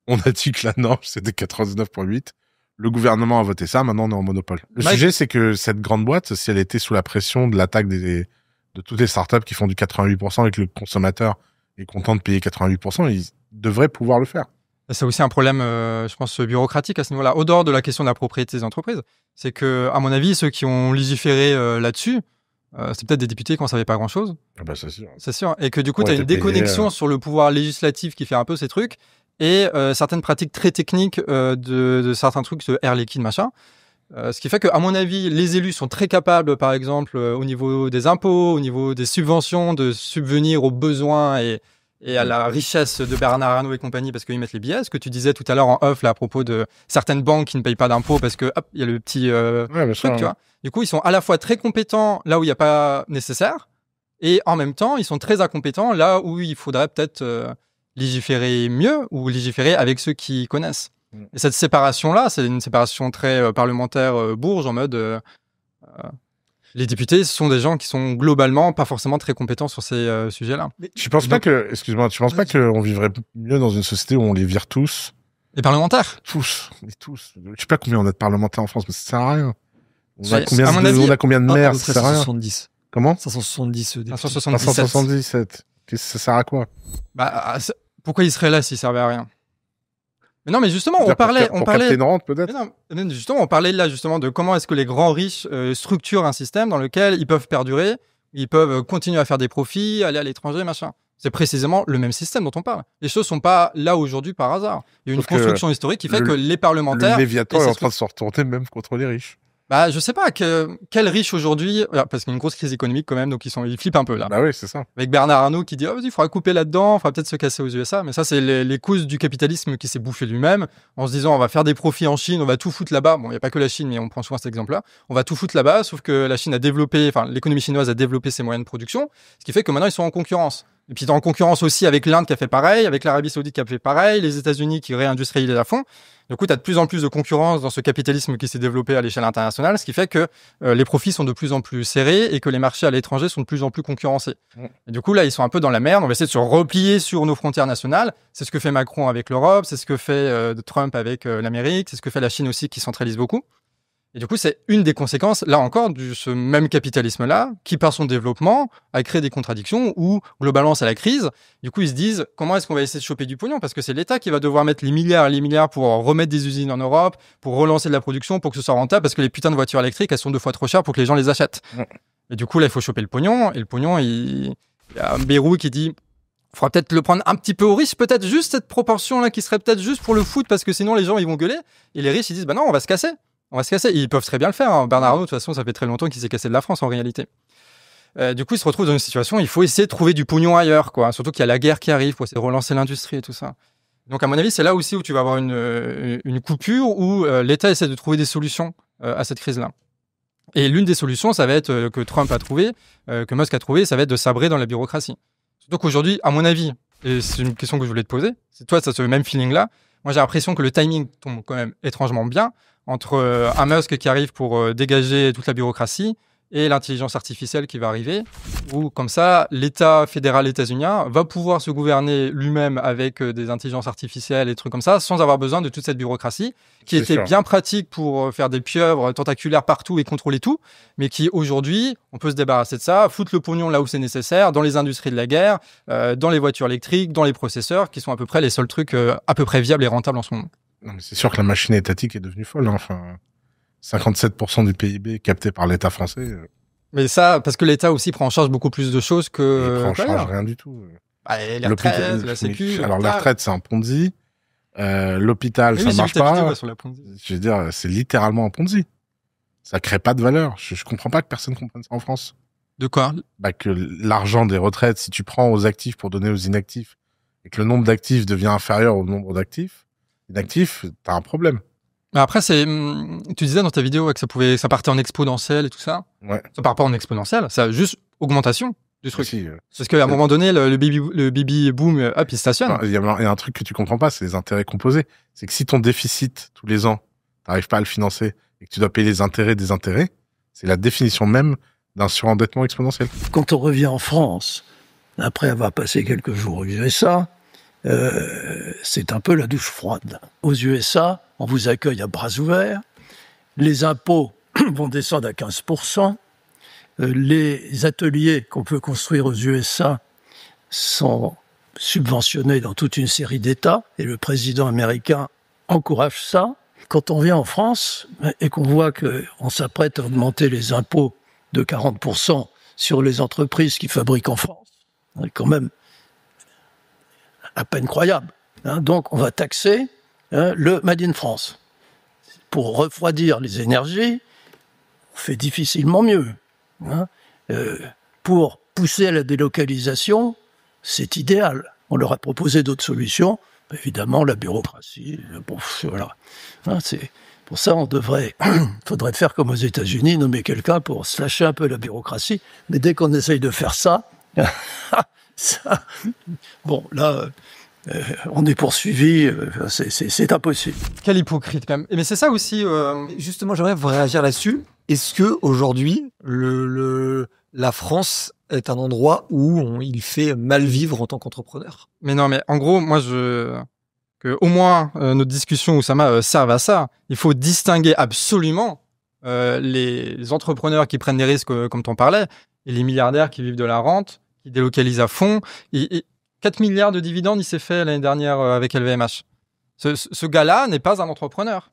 On a dit que la norme c'était 99,8. Le gouvernement a voté ça, maintenant on est en monopole. Le sujet, c'est que cette grande boîte, si elle était sous la pression de l'attaque de toutes les startups qui font du 88% et que le consommateur est content de payer 88%, ils devraient pouvoir le faire. C'est aussi un problème, je pense, bureaucratique à ce niveau-là. Au dehors de la question de la propriété des entreprises, c'est que, à mon avis, ceux qui ont légiféré là-dessus, c'est peut-être des députés qui n'en savaient pas grand-chose. C'est sûr. C'est sûr. Et que du coup, tu as une déconnexion sur le pouvoir législatif qui fait un peu ces trucs et certaines pratiques très techniques de certains trucs de Air Liquide, machin. Ce qui fait que, à mon avis, les élus sont très capables, par exemple, au niveau des impôts, au niveau des subventions, de subvenir aux besoins et et à la richesse de Bernard Arnault et compagnie parce qu'ils mettent les billets. Ce que tu disais tout à l'heure en off là, à propos de certaines banques qui ne payent pas d'impôts parce que hop, il y a le petit truc, tu vois. Du coup, ils sont à la fois très compétents là où il n'y a pas nécessaire et en même temps, ils sont très incompétents là où il faudrait peut-être légiférer mieux ou légiférer avec ceux qui connaissent. Et cette séparation-là, c'est une séparation très parlementaire bourge en mode les députés sont des gens qui sont globalement pas forcément très compétents sur ces sujets-là. Tu penses pas que, excuse-moi, tu penses pas qu'on vivrait mieux dans une société où on les vire tous? Les parlementaires? Tous. Je sais pas combien on a de parlementaires en France, mais ça sert à rien. On a combien de maires? Ça sert à rien. 570. Comment? 570. 577. Ça sert à quoi? Bah, pourquoi ils seraient là s'ils servaient à rien? Mais non, mais justement, on parlait une rente, peut-être. Mais justement, on parlait là justement de comment est-ce que les grands riches structurent un système dans lequel ils peuvent perdurer, ils peuvent continuer à faire des profits, aller à l'étranger, machin. C'est précisément le même système dont on parle. Les choses sont pas là aujourd'hui par hasard. Il y a une construction historique qui fait que les parlementaires. Le Léviathan est en train de se retourner même contre les riches. Bah, je sais pas quel riche aujourd'hui, parce qu'il y a une grosse crise économique quand même, donc ils flippent un peu là. Bah oui, c'est ça. Avec Bernard Arnault qui dit vas-y, il faudra couper là-dedans, il faudra peut-être se casser aux USA. Mais ça, c'est les causes du capitalisme qui s'est bouffé lui-même en se disant on va faire des profits en Chine, on va tout foutre là-bas. Bon, il n'y a pas que la Chine, mais on prend souvent cet exemple-là. On va tout foutre là-bas, sauf que la Chine a développé, enfin l'économie chinoise a développé ses moyens de production, ce qui fait que maintenant ils sont en concurrence. Et puis en concurrence aussi avec l'Inde qui a fait pareil, avec l'Arabie Saoudite qui a fait pareil, les États-Unis qui réindustrialisent à fond. Du coup, tu as de plus en plus de concurrence dans ce capitalisme qui s'est développé à l'échelle internationale, ce qui fait que les profits sont de plus en plus serrés et que les marchés à l'étranger sont de plus en plus concurrencés. Et du coup, là, ils sont un peu dans la merde. On va essayer de se replier sur nos frontières nationales. C'est ce que fait Macron avec l'Europe, c'est ce que fait Trump avec l'Amérique, c'est ce que fait la Chine aussi qui centralise beaucoup. Et du coup, c'est une des conséquences, là encore, de ce même capitalisme-là, qui, par son développement, a créé des contradictions où, globalement, c'est la crise. Du coup, ils se disent, comment est-ce qu'on va essayer de choper du pognon? Parce que c'est l'État qui va devoir mettre les milliards et les milliards pour remettre des usines en Europe, pour relancer de la production, pour que ce soit rentable, parce que les putains de voitures électriques, elles sont 2 fois trop chères pour que les gens les achètent. Et du coup, là, il faut choper le pognon. Et le pognon, il y a un Bayrou qui dit, il faudra peut-être le prendre un petit peu au risque, peut-être juste cette proportion-là qui serait peut-être juste pour le foot, parce que sinon, les gens, ils vont gueuler. Et les riches, ils disent, bah non, on va se casser. On va se casser. Ils peuvent très bien le faire. Hein. Bernard Arnault, de toute façon, ça fait très longtemps qu'il s'est cassé de la France en réalité. Du coup, il se retrouve dans une situation, il faut essayer de trouver du pognon ailleurs, quoi. Surtout qu'il y a la guerre qui arrive pour essayer de relancer l'industrie et tout ça. Donc, à mon avis, c'est là aussi où tu vas avoir une coupure où l'État essaie de trouver des solutions à cette crise-là. Et l'une des solutions, ça va être que Trump a trouvé, que Musk a trouvé, ça va être de sabrer dans la bureaucratie. Surtout qu'aujourd'hui, à mon avis, et c'est une question que je voulais te poser, c'est toi, ça a ce même feeling-là. Moi, j'ai l'impression que le timing tombe quand même étrangement bien entre un Musk qui arrive pour dégager toute la bureaucratie et l'intelligence artificielle qui va arriver, où comme ça, l'État fédéral états-unien va pouvoir se gouverner lui-même avec des intelligences artificielles et trucs comme ça, sans avoir besoin de toute cette bureaucratie, qui était bien pratique pour faire des pieuvres tentaculaires partout et contrôler tout, mais qui aujourd'hui, on peut se débarrasser de ça, foutre le pognon là où c'est nécessaire, dans les industries de la guerre, dans les voitures électriques, dans les processeurs, qui sont à peu près les seuls trucs à peu près viables et rentables en ce moment. Non, mais c'est sûr que la machine étatique est devenue folle. Hein. Enfin, 57% du PIB capté par l'État français. Mais ça, parce que l'État aussi prend en charge beaucoup plus de choses que. Il prend en charge rien du tout. Bah, les retraites, la sécu. Alors la retraite, c'est un Ponzi. L'hôpital, ça marche pas. Sur la Ponzi. Je veux dire, c'est littéralement un Ponzi. Ça crée pas de valeur. Je comprends pas que personne comprenne ça en France. De quoi? Bah que l'argent des retraites, si tu prends aux actifs pour donner aux inactifs, et que le nombre d'actifs devient inférieur au nombre d'inactifs, t'as un problème. Mais après, tu disais dans ta vidéo que ça partait en exponentiel et tout ça. Ouais. Ça part pas en exponentiel, ça a juste augmentation du truc. Si, parce qu'à un moment donné, le baby boom, hop, il stationne. Il y a un truc que tu comprends pas, c'est les intérêts composés. C'est que si ton déficit tous les ans, t'arrives pas à le financer et que tu dois payer les intérêts des intérêts, c'est la définition même d'un surendettement exponentiel. Quand on revient en France, après avoir passé quelques jours aux USA, c'est un peu la douche froide. Aux USA, on vous accueille à bras ouverts, les impôts vont descendre à 15%, les ateliers qu'on peut construire aux USA sont subventionnés dans toute une série d'États, et le président américain encourage ça. Quand on vient en France et qu'on voit qu'on s'apprête à augmenter les impôts de 40% sur les entreprises qui fabriquent en France, c'est quand même à peine croyable. Donc on va taxer le Made in France. Pour refroidir les énergies, on fait difficilement mieux. Pour pousser à la délocalisation, c'est idéal. On leur a proposé d'autres solutions. Évidemment, la bureaucratie, bon, voilà. Hein, c'est pour ça, faudrait faire comme aux États-Unis, nommer quelqu'un pour se lâcher un peu la bureaucratie. Mais dès qu'on essaye de faire ça, bon, là, on est poursuivi, c'est impossible. Quel hypocrite quand même. Mais c'est ça aussi. Justement, j'aimerais vous réagir là-dessus. Est-ce que aujourd'hui, la France est un endroit où il fait mal vivre en tant qu'entrepreneur? Mais non, mais en gros, moi, que au moins notre discussion, Oussama, serve à ça. Il faut distinguer absolument les entrepreneurs qui prennent des risques, comme tu en parlais, et les milliardaires qui vivent de la rente, qui délocalisent à fond. 4 milliards de dividendes, il s'est fait l'année dernière avec LVMH. Ce gars-là n'est pas un entrepreneur.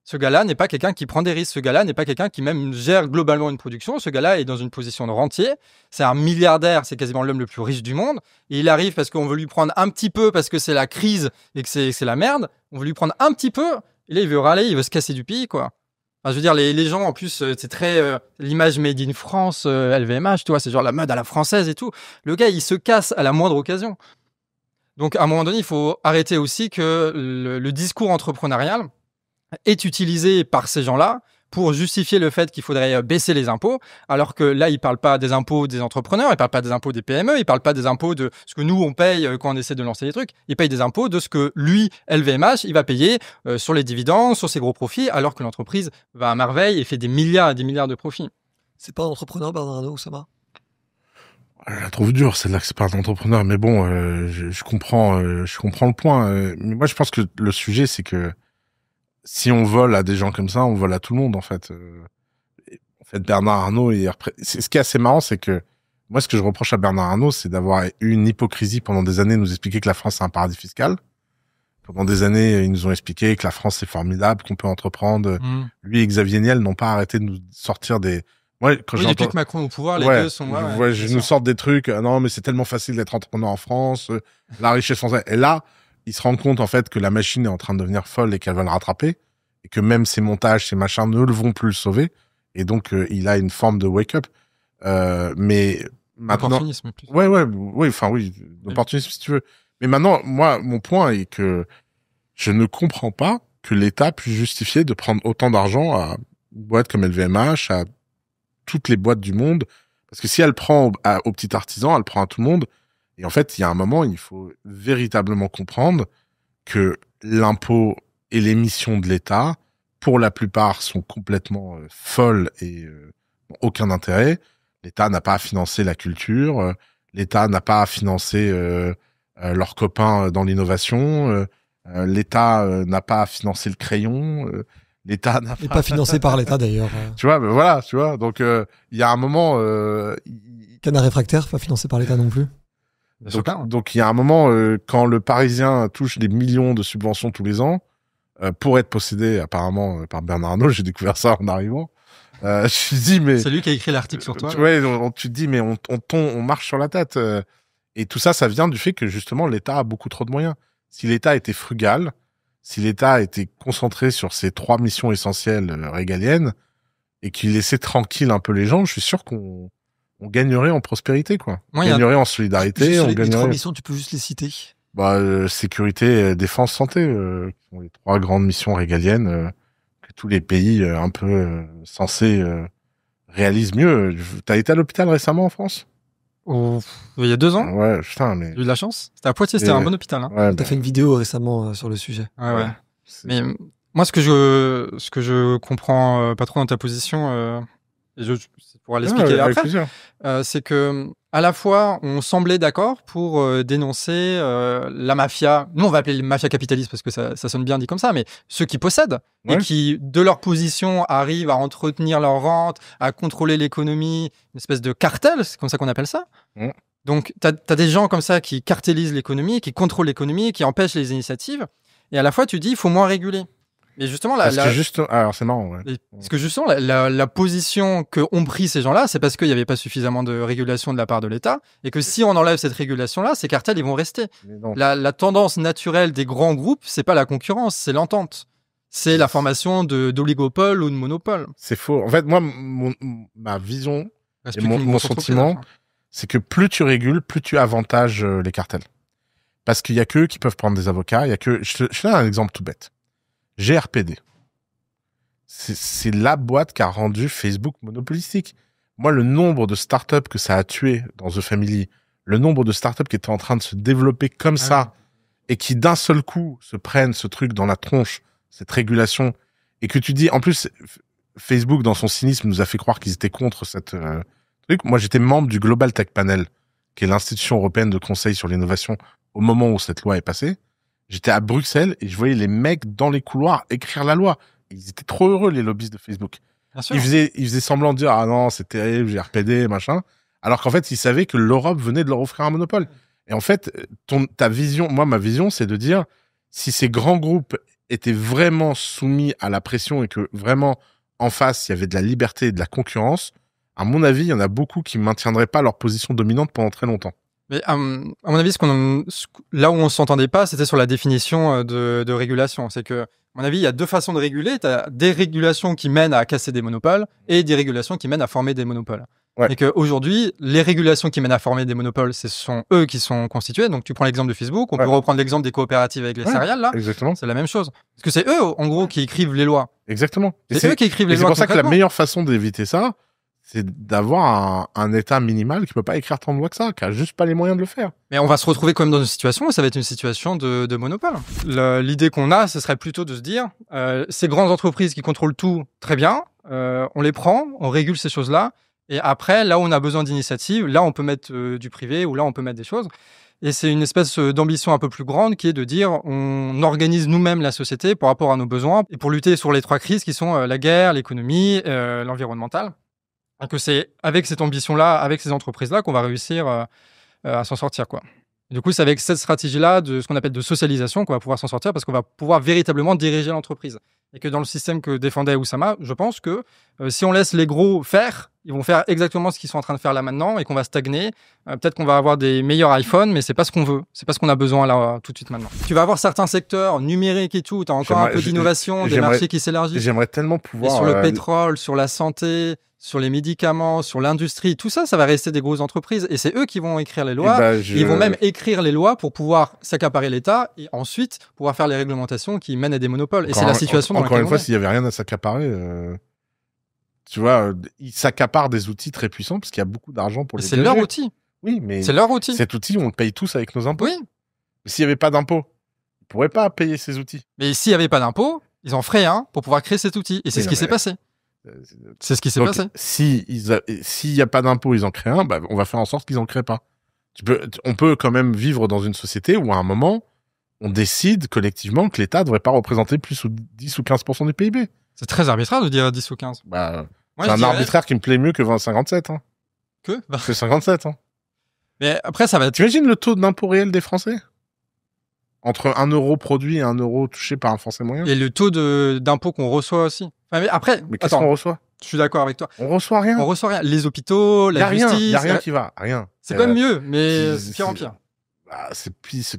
Ce gars-là n'est pas quelqu'un qui prend des risques. Ce gars-là n'est pas quelqu'un qui même gère globalement une production. Ce gars-là est dans une position de rentier. C'est un milliardaire. C'est quasiment l'homme le plus riche du monde. Et il arrive parce qu'on veut lui prendre un petit peu parce que c'est la crise et que c'est la merde. On veut lui prendre un petit peu. Et là, il veut râler, il veut se casser du pays, quoi. Enfin, je veux dire, les gens, en plus, c'est très l'image made in France, LVMH, tu vois, c'est genre la mode à la française et tout. Le gars, il se casse à la moindre occasion. Donc, à un moment donné, il faut arrêter aussi que le discours entrepreneurial est utilisé par ces gens-là pour justifier le fait qu'il faudrait baisser les impôts, alors que là, ils ne parlent pas des impôts des entrepreneurs, ils ne parlent pas des impôts des PME, ils ne parlent pas des impôts de ce que nous, on paye quand on essaie de lancer des trucs. Ils payent des impôts de ce que lui, LVMH, il va payer sur les dividendes, sur ses gros profits, alors que l'entreprise va à merveille et fait des milliards et des milliards de profits. C'est pas un entrepreneur, Bernard Arnault, Oussama? Je la trouve dure, celle-là, que c'est pas un entrepreneur. Mais bon, je comprends le point. Mais moi, je pense que le sujet, c'est que si on vole à des gens comme ça, on vole à tout le monde, en fait. En fait, Bernard Arnault, ce qui est assez marrant, c'est que moi, ce que je reproche à Bernard Arnault, c'est d'avoir eu une hypocrisie pendant des années, nous expliquer que la France est un paradis fiscal. Pendant des années, ils nous ont expliqué que la France, c'est formidable, qu'on peut entreprendre. Lui et Xavier Niel n'ont pas arrêté de nous sortir des... Moi, depuis que Macron est au pouvoir, les deux sont là. Je nous sortent des trucs. Non, mais c'est tellement facile d'être entrepreneur en France. La richesse française. Et là, ils se rendent compte, en fait, que la machine est en train de devenir folle et qu'elle va le rattraper. Et que même ces montages, ces machins ne le vont plus le sauver. Et donc, il a une forme de wake-up. Mais maintenant... Opportunisme, plus. Oui, d'opportunisme, si tu veux. Mais maintenant, moi, mon point est que je ne comprends pas que l'État puisse justifier de prendre autant d'argent à une boîte comme LVMH, à toutes les boîtes du monde. Parce que si elle prend aux petits artisans, elle prend à tout le monde. Et en fait, il y a un moment, il faut véritablement comprendre que l'impôt et les missions de l'État, pour la plupart, sont complètement folles et n'ont aucun intérêt. L'État n'a pas à financer la culture. L'État n'a pas à financer leurs copains dans l'innovation. L'État n'a pas à financer le crayon. L'État n'a pas financé par l'État d'ailleurs. Tu vois, ben voilà, tu vois. Donc il y a un moment. Canard réfractaire, pas financé par l'État non plus. Donc il y a un moment quand le Parisien touche des millions de subventions tous les ans pour être possédé apparemment par Bernard Arnault. J'ai découvert ça en arrivant. Je me dis mais c'est lui qui a écrit l'article sur toi. Tu te dis mais on marche sur la tête. Et tout ça, ça vient du fait que justement l'État a beaucoup trop de moyens. Si l'État était frugal, si l'État était concentré sur ses 3 missions essentielles régaliennes et qu'il laissait tranquille un peu les gens, je suis sûr qu'on gagnerait en prospérité, quoi. On gagnerait en solidarité. Les 3 missions, tu peux juste les citer. Sécurité, défense, santé, qui sont les 3 grandes missions régaliennes que tous les pays un peu censés réalisent mieux. T'as été à l'hôpital récemment en France? Il y a 2 ans. Ouais, putain, mais... J'ai eu de la chance. C'était à Poitiers, c'était un bon hôpital. Hein. Ouais, t'as fait une vidéo récemment sur le sujet. Ouais. Mais moi, ce que je comprends pas trop dans ta position, et je pourrais l'expliquer après, c'est que à la fois, on semblait d'accord pour dénoncer la mafia. Nous, on va appeler les mafias capitalistes parce que ça sonne bien dit comme ça, mais ceux qui possèdent et qui, de leur position, arrivent à entretenir leur rente, à contrôler l'économie, une espèce de cartel, c'est comme ça qu'on appelle ça. Donc, t'as des gens comme ça qui cartélisent l'économie, qui contrôlent l'économie, qui empêchent les initiatives. Et à la fois, tu dis, il faut moins réguler. Et justement, alors c'est marrant. Parce que justement, la position qu'ont pris ces gens-là, c'est parce qu'il n'y avait pas suffisamment de régulation de la part de l'État, et que si on enlève cette régulation-là, ces cartels, ils vont rester. La tendance naturelle des grands groupes, c'est pas la concurrence, c'est l'entente. C'est la formation d'oligopole ou de monopole. C'est faux. En fait, moi, ma vision et mon sentiment, c'est que plus tu régules, plus tu avantages les cartels. parce qu'il y a qu'eux qui peuvent prendre des avocats. Il y a que, je te donne un exemple tout bête. GRPD. C'est la boîte qui a rendu Facebook monopolistique. Moi, le nombre de startups que ça a tué dans The Family, le nombre de startups qui étaient en train de se développer comme ça, et qui d'un seul coup se prennent ce truc dans la tronche, cette régulation, et que tu dis, en plus, Facebook, dans son cynisme, nous a fait croire qu'ils étaient contre cette truc. Moi, j'étais membre du Global Tech Panel, qui est l'institution européenne de conseil sur l'innovation, au moment où cette loi est passée. J'étais à Bruxelles et je voyais les mecs dans les couloirs écrire la loi. Ils étaient trop heureux, les lobbyistes de Facebook. Ils faisaient semblant de dire, ah non, c'est terrible, j'ai RPD, machin. Alors qu'en fait, ils savaient que l'Europe venait de leur offrir un monopole. Et en fait, ta vision, moi, ma vision, c'est de dire, si ces grands groupes étaient vraiment soumis à la pression et que vraiment, en face, il y avait de la liberté et de la concurrence, à mon avis, il y en a beaucoup qui maintiendraient pas leur position dominante pendant très longtemps. Mais à mon avis, là où on s'entendait pas, c'était sur la définition de régulation. C'est que, à mon avis, il y a deux façons de réguler. Tu as des régulations qui mènent à casser des monopoles et des régulations qui mènent à former des monopoles. Ouais. Et qu'aujourd'hui, les régulations qui mènent à former des monopoles, ce sont eux qui sont constitués. Donc, tu prends l'exemple de Facebook, on peut reprendre l'exemple des coopératives avec les céréales, là. Exactement. C'est la même chose. Parce que c'est eux, en gros, qui écrivent les lois. Exactement. C'est eux qui écrivent les lois. C'est pour ça que la meilleure façon d'éviter ça, c'est d'avoir un État minimal qui peut pas écrire tant de lois que ça, qui a juste pas les moyens de le faire. Mais on va se retrouver quand même dans une situation où ça va être une situation de monopole. L'idée qu'on a, ce serait plutôt de se dire, ces grandes entreprises qui contrôlent tout, très bien, on les prend, on régule ces choses-là, et après, là où on a besoin d'initiatives, là on peut mettre du privé, ou là on peut mettre des choses. Et c'est une espèce d'ambition un peu plus grande qui est de dire, on organise nous-mêmes la société par rapport à nos besoins, et pour lutter sur les trois crises qui sont la guerre, l'économie, l'environnemental. Et que c'est avec cette ambition-là, avec ces entreprises-là, qu'on va réussir à s'en sortir, quoi. Du coup, c'est avec cette stratégie-là, de ce qu'on appelle de socialisation, qu'on va pouvoir s'en sortir, parce qu'on va pouvoir véritablement diriger l'entreprise. Et que dans le système que défendait Oussama, je pense que si on laisse les gros faire, ils vont faire exactement ce qu'ils sont en train de faire là maintenant, et qu'on va stagner. Peut-être qu'on va avoir des meilleurs iPhones, mais c'est pas ce qu'on veut. C'est pas ce qu'on a besoin là tout de suite maintenant. Tu vas avoir certains secteurs numériques et tout, tu as encore un peu d'innovation, des marchés qui s'élargissent. J'aimerais tellement pouvoir... Et sur le pétrole, sur la santé... sur les médicaments, sur l'industrie, tout ça, ça va rester des grosses entreprises. Et c'est eux qui vont écrire les lois. Ils vont même écrire les lois pour pouvoir s'accaparer l'État et ensuite pouvoir faire les réglementations qui mènent à des monopoles. Et c'est la situation dans laquelle encore une fois, s'il y avait rien à s'accaparer, tu vois, ils s'accaparent des outils très puissants parce qu'il y a beaucoup d'argent pour les diriger. C'est leur outil. Oui, mais c'est leur outil. Cet outil, on le paye tous avec nos impôts. Oui. Mais s'il n'y avait pas d'impôts, ils ne pourraient pas payer ces outils. Mais s'il n'y avait pas d'impôts, ils en feraient un pour pouvoir créer cet outil. Et c'est ce qui s'est passé. C'est ce qui s'est passé. S'il n'y a pas d'impôts, ils en créent un, bah, on va faire en sorte qu'ils n'en créent pas. On peut quand même vivre dans une société où à un moment, on décide collectivement que l'État ne devrait pas représenter plus ou 10 ou 15% du PIB. C'est très arbitraire de dire 10 ou 15. Bah, c'est un arbitraire qui me plaît mieux que 57. Hein. Que 57. Hein. Mais après, ça va être... T'imagines le taux d'impôt réel des Français ? Entre 1 euro produit et 1 euro touché par un Français moyen. Et le taux d'impôt qu'on reçoit aussi. Enfin, mais après, mais qu'est-ce qu'on reçoit ? Je suis d'accord avec toi. On reçoit rien. On reçoit rien. Les hôpitaux, la justice. Il n'y a rien qui va. Rien. C'est quand même mieux, mais c'est pire en pire. Bah, c'est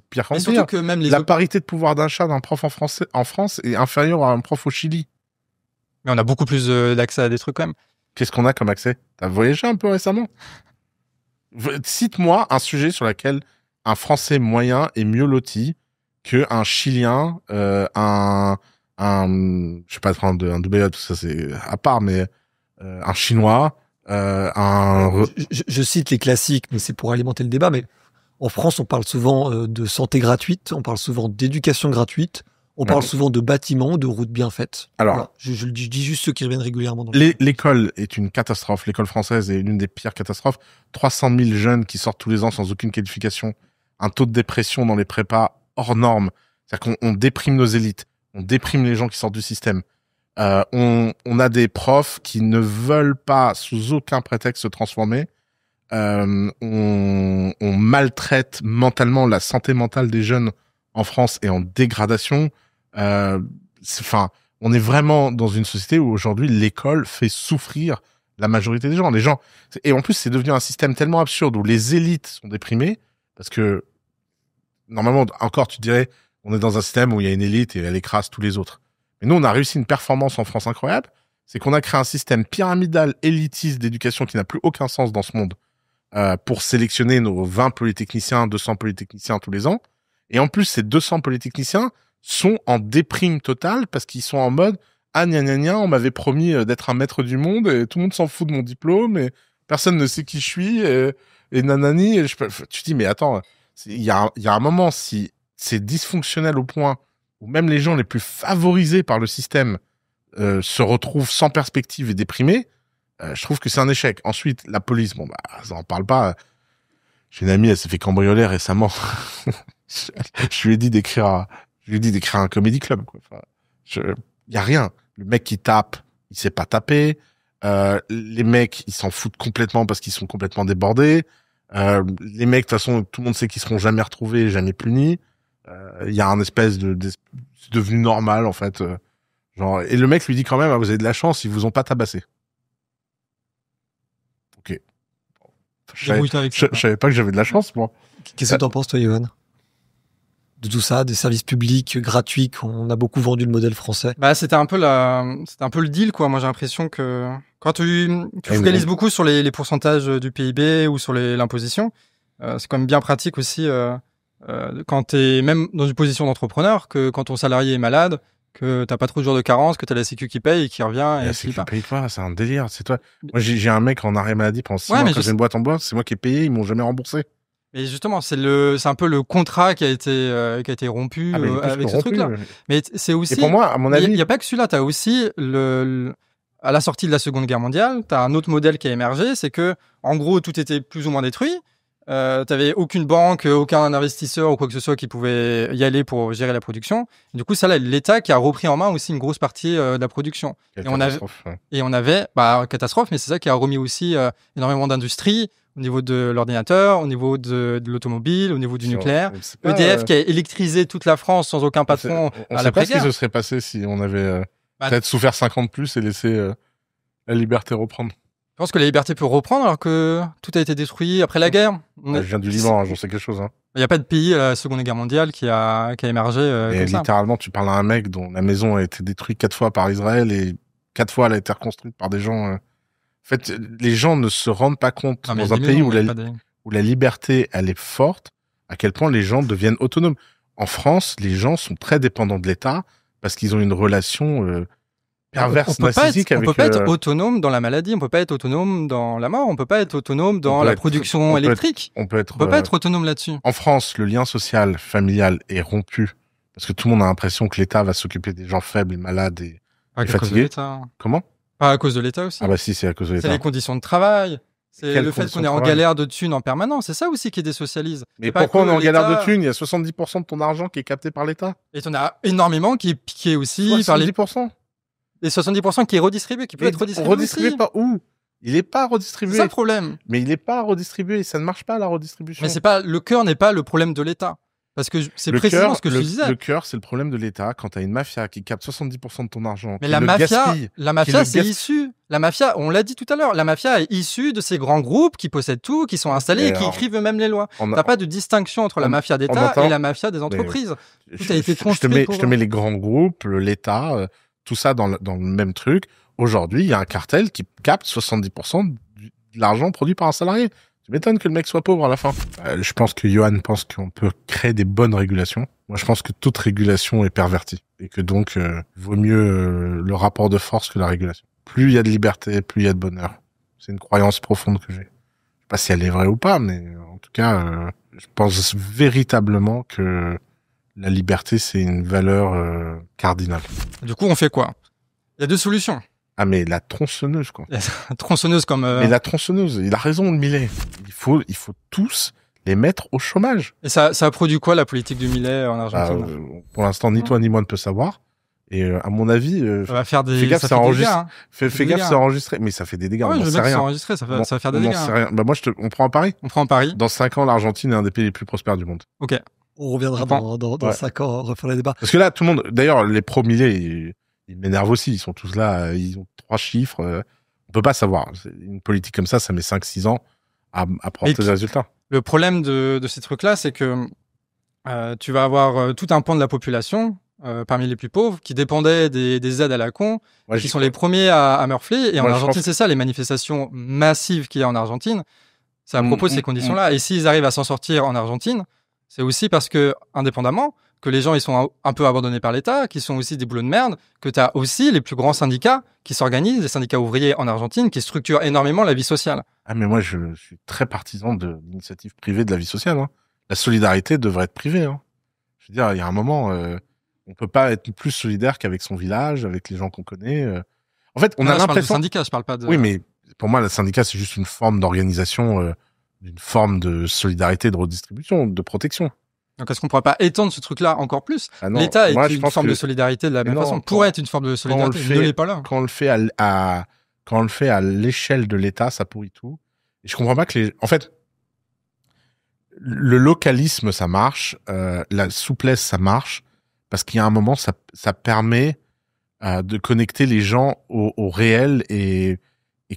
pire en pire. Surtout que même la parité de pouvoir d'achat d'un prof en France est inférieure à un prof au Chili. Mais on a beaucoup plus d'accès à des trucs quand même. Qu'est-ce qu'on a comme accès ? T'as voyagé un peu récemment ? Cite-moi un sujet sur lequel un Français moyen est mieux loti qu'un Chilien, je sais pas prendre un double, tout ça c'est à part, mais un Chinois, Je cite les classiques, mais c'est pour alimenter le débat, mais en France, on parle souvent de santé gratuite, on parle souvent d'éducation gratuite, on parle souvent de bâtiments, de routes bien faites. Alors, voilà. Je dis juste ceux qui reviennent régulièrement. L'école est une catastrophe. L'école française est l'une des pires catastrophes. 300 000 jeunes qui sortent tous les ans sans aucune qualification. Un taux de dépression dans les prépas hors norme. C'est-à-dire qu'on déprime nos élites. On déprime les gens qui sortent du système. On a des profs qui ne veulent pas, sous aucun prétexte, se transformer. On maltraite mentalement la santé mentale des jeunes en France est en dégradation. On est vraiment dans une société où aujourd'hui l'école fait souffrir la majorité des gens. Et en plus, c'est devenu un système tellement absurde où les élites sont déprimées parce que normalement, encore, tu dirais, on est dans un système où il y a une élite et elle écrase tous les autres. Mais nous, on a réussi une performance en France incroyable. C'est qu'on a créé un système pyramidal élitiste d'éducation qui n'a plus aucun sens dans ce monde pour sélectionner nos 20 polytechniciens, 200 polytechniciens tous les ans. Et en plus, ces 200 polytechniciens sont en déprime totale parce qu'ils sont en mode « Ah, gna gna gna, on m'avait promis d'être un maître du monde et tout le monde s'en fout de mon diplôme et personne ne sait qui je suis et nanani. » et tu dis « Mais attends, il y a un moment, si c'est dysfonctionnel au point où même les gens les plus favorisés par le système se retrouvent sans perspective et déprimés, je trouve que c'est un échec. Ensuite, la police, bon, bah, ça en parle pas. J'ai une amie, elle s'est fait cambrioler récemment. Je lui ai dit d'écrire un comedy club, quoi. Enfin, y a rien. Le mec qui tape, il sait pas taper. Les mecs, ils s'en foutent complètement parce qu'ils sont complètement débordés. Les mecs, de toute façon, tout le monde sait qu'ils seront jamais retrouvés, jamais punis. Il y a un espèce c'est devenu normal, en fait. Genre, et le mec lui dit quand même, ah, vous avez de la chance, ils vous ont pas tabassé. Ok. Je savais pas que j'avais de la chance, moi. Qu'est-ce que t'en penses, toi, Johan, de tout ça, des services publics gratuits qu'on a beaucoup vendu le modèle français? Bah, c'était un peu le deal, quoi. Moi, j'ai l'impression que quand tu focalises beaucoup sur les pourcentages du PIB ou sur l'imposition, c'est quand même bien pratique aussi quand t'es même dans une position d'entrepreneur, que quand ton salarié est malade, que t'as pas trop de jours de carence, que t'as la sécu qui paye et qui revient. La sécu paye pas, c'est un délire, c'est toi. Moi, j'ai un mec en arrêt maladie pendant 6 mois quand j'ai une boîte en bois, c'est moi qui ai payé, ils m'ont jamais remboursé. Mais justement, c'est un peu le contrat qui a été rompu avec ce truc-là. Mais c'est aussi. Et pour moi, à mon avis, il y a pas que celui-là. T'as aussi à la sortie de la Seconde Guerre mondiale, t'as un autre modèle qui a émergé, c'est que en gros tout était plus ou moins détruit. T'avais aucune banque, aucun investisseur ou quoi que ce soit qui pouvait y aller pour gérer la production. Et du coup, ça là, l'État qui a repris en main aussi une grosse partie de la production. Et on avait catastrophe, mais c'est ça qui a remis aussi énormément d'industries. Au niveau de l'ordinateur, au niveau de l'automobile, au niveau du nucléaire. EDF qui a électrisé toute la France sans aucun patron à l'après-guerre. On sait pas ce qui se serait passé si on avait peut-être souffert 50 plus et laissé la liberté reprendre. Je pense que la liberté peut reprendre alors que tout a été détruit après la guerre. Je viens du Liban, j'en sais quelque chose. Il n'y a pas de pays à la Seconde Guerre mondiale qui a émergé et comme littéralement, tu parles à un mec dont la maison a été détruite 4 fois par Israël et 4 fois elle a été reconstruite par des gens... En fait, les gens ne se rendent pas compte dans un pays où la liberté, elle est forte, à quel point les gens deviennent autonomes. En France, les gens sont très dépendants de l'État parce qu'ils ont une relation perverse, narcissique avec... On peut pas être autonome dans la maladie, on peut pas être autonome dans la mort, on peut pas être autonome dans la production électrique. On peut pas être autonome là-dessus. En France, le lien social, familial est rompu parce que tout le monde a l'impression que l'État va s'occuper des gens faibles et malades et fatigués. Comment ? Pas à cause de l'État aussi. Ah bah si, c'est à cause de l'État. C'est les conditions de travail. C'est le fait qu'on est en galère de thunes en permanence. C'est ça aussi qui désocialise. Mais pourquoi on est en galère de thunes ? Il y a 70% de ton argent qui est capté par l'État. Et t'en as énormément qui est piqué aussi par les... 70%. Et 70% qui est redistribué, qui peut être redistribué redistribué par où ? Il est pas redistribué. C'est ça le problème. Mais il est pas redistribué et ça ne marche pas la redistribution. Mais le cœur n'est pas le problème de l'État. Parce que c'est précisément ce que je disais. Le cœur, c'est le problème de l'État quand t'as une mafia qui capte 70% de ton argent. Mais la mafia, c'est issu. La mafia, on l'a dit tout à l'heure, la mafia est issue de ces grands groupes qui possèdent tout, qui sont installés et qui écrivent eux-mêmes les lois. T'as pas de distinction entre la mafia d'État et la mafia des entreprises. Tout a été construit. Je te mets les grands groupes, l'État, tout ça dans le même truc. Aujourd'hui, il y a un cartel qui capte 70% de l'argent produit par un salarié. Ça m'étonne que le mec soit pauvre à la fin. Je pense que Johan pense qu'on peut créer des bonnes régulations. Moi, je pense que toute régulation est pervertie. Et que donc, vaut mieux le rapport de force que la régulation. Plus il y a de liberté, plus il y a de bonheur. C'est une croyance profonde que j'ai. Je sais pas si elle est vraie ou pas, mais en tout cas, je pense véritablement que la liberté, c'est une valeur cardinale. Du coup, on fait quoi ? Il y a 2 solutions. Ah, mais la tronçonneuse, quoi. La tronçonneuse comme... Mais la tronçonneuse, il a raison, le Millet. Il faut tous les mettre au chômage. Et ça a produit quoi, la politique du Millet en Argentine ? Pour l'instant, ni toi ni moi ne peut savoir. Et à mon avis... ça va faire des... Fais gaffe, ça fait des dégâts, hein. Fais gaffe, c'est enregistré. Mais ça fait des dégâts, ouais, on n'en sait rien. C'est enregistré, ça va faire des dégâts. On n'en sait rien. Bah moi, on prend un pari. On prend un pari. Dans 5 ans, l'Argentine est un des pays les plus prospères du monde. Ok. On reviendra dans 5 ans, refaire les débats. Parce que là, tout le monde... D'ailleurs, les pro-Millet, ils m'énervent aussi. Ils sont tous là, ils ont 3 chiffres. On peut pas savoir. Une politique comme ça met 5-6 ans à porter des résultats. Le problème de ces trucs-là, c'est que tu vas avoir tout un pan de la population, parmi les plus pauvres, qui dépendaient des aides à la con, qui sont les premiers à meurfler. Et en Argentine, c'est ça, les manifestations massives qu'il y a en Argentine. C'est à propos de ces conditions-là. Et s'ils arrivent à s'en sortir en Argentine, C'est aussi parce que, indépendamment, que les gens ils sont un peu abandonnés par l'État, qui sont aussi des boulots de merde, que tu as aussi les plus grands syndicats qui s'organisent, les syndicats ouvriers en Argentine, qui structurent énormément la vie sociale. Ah, mais moi, je suis très partisan de l'initiative privée de la vie sociale. Hein. La solidarité devrait être privée. Hein. Je veux dire, il y a un moment, on peut pas être plus solidaire qu'avec son village, avec les gens qu'on connaît. En fait, on a Je parle de l'impression... syndicats, je parle pas de... Oui, mais pour moi, le syndicat, c'est juste une forme d'organisation, d'une forme de solidarité, de redistribution, de protection. Donc, est-ce qu'on pourrait pas étendre ce truc-là encore plus? Ah non, L'État moi, est je une pense forme que- de solidarité de la Mais même non, façon. quand- Pourrait être une forme de solidarité, il ne l'est pas là. Quand on le fait quand on le fait à l'échelle de l'État, ça pourrit tout. Et je comprends pas que en fait, le localisme, ça marche, la souplesse, ça marche, parce qu'il y a un moment, ça permet de connecter les gens au réel et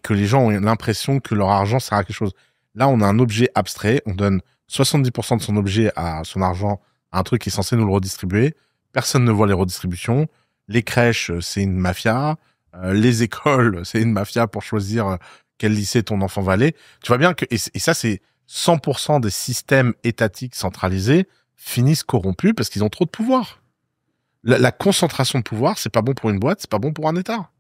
que les gens ont l'impression que leur argent sert à quelque chose. Là, on a un objet abstrait, on donne 70% de son objet à son argent à un truc qui est censé nous le redistribuer. Personne ne voit les redistributions. Les crèches, c'est une mafia. Les écoles, c'est une mafia pour choisir quel lycée ton enfant va aller. Tu vois bien que, et ça, c'est 100% des systèmes étatiques centralisés finissent corrompus parce qu'ils ont trop de pouvoir. La concentration de pouvoir, c'est pas bon pour une boîte, c'est pas bon pour un État.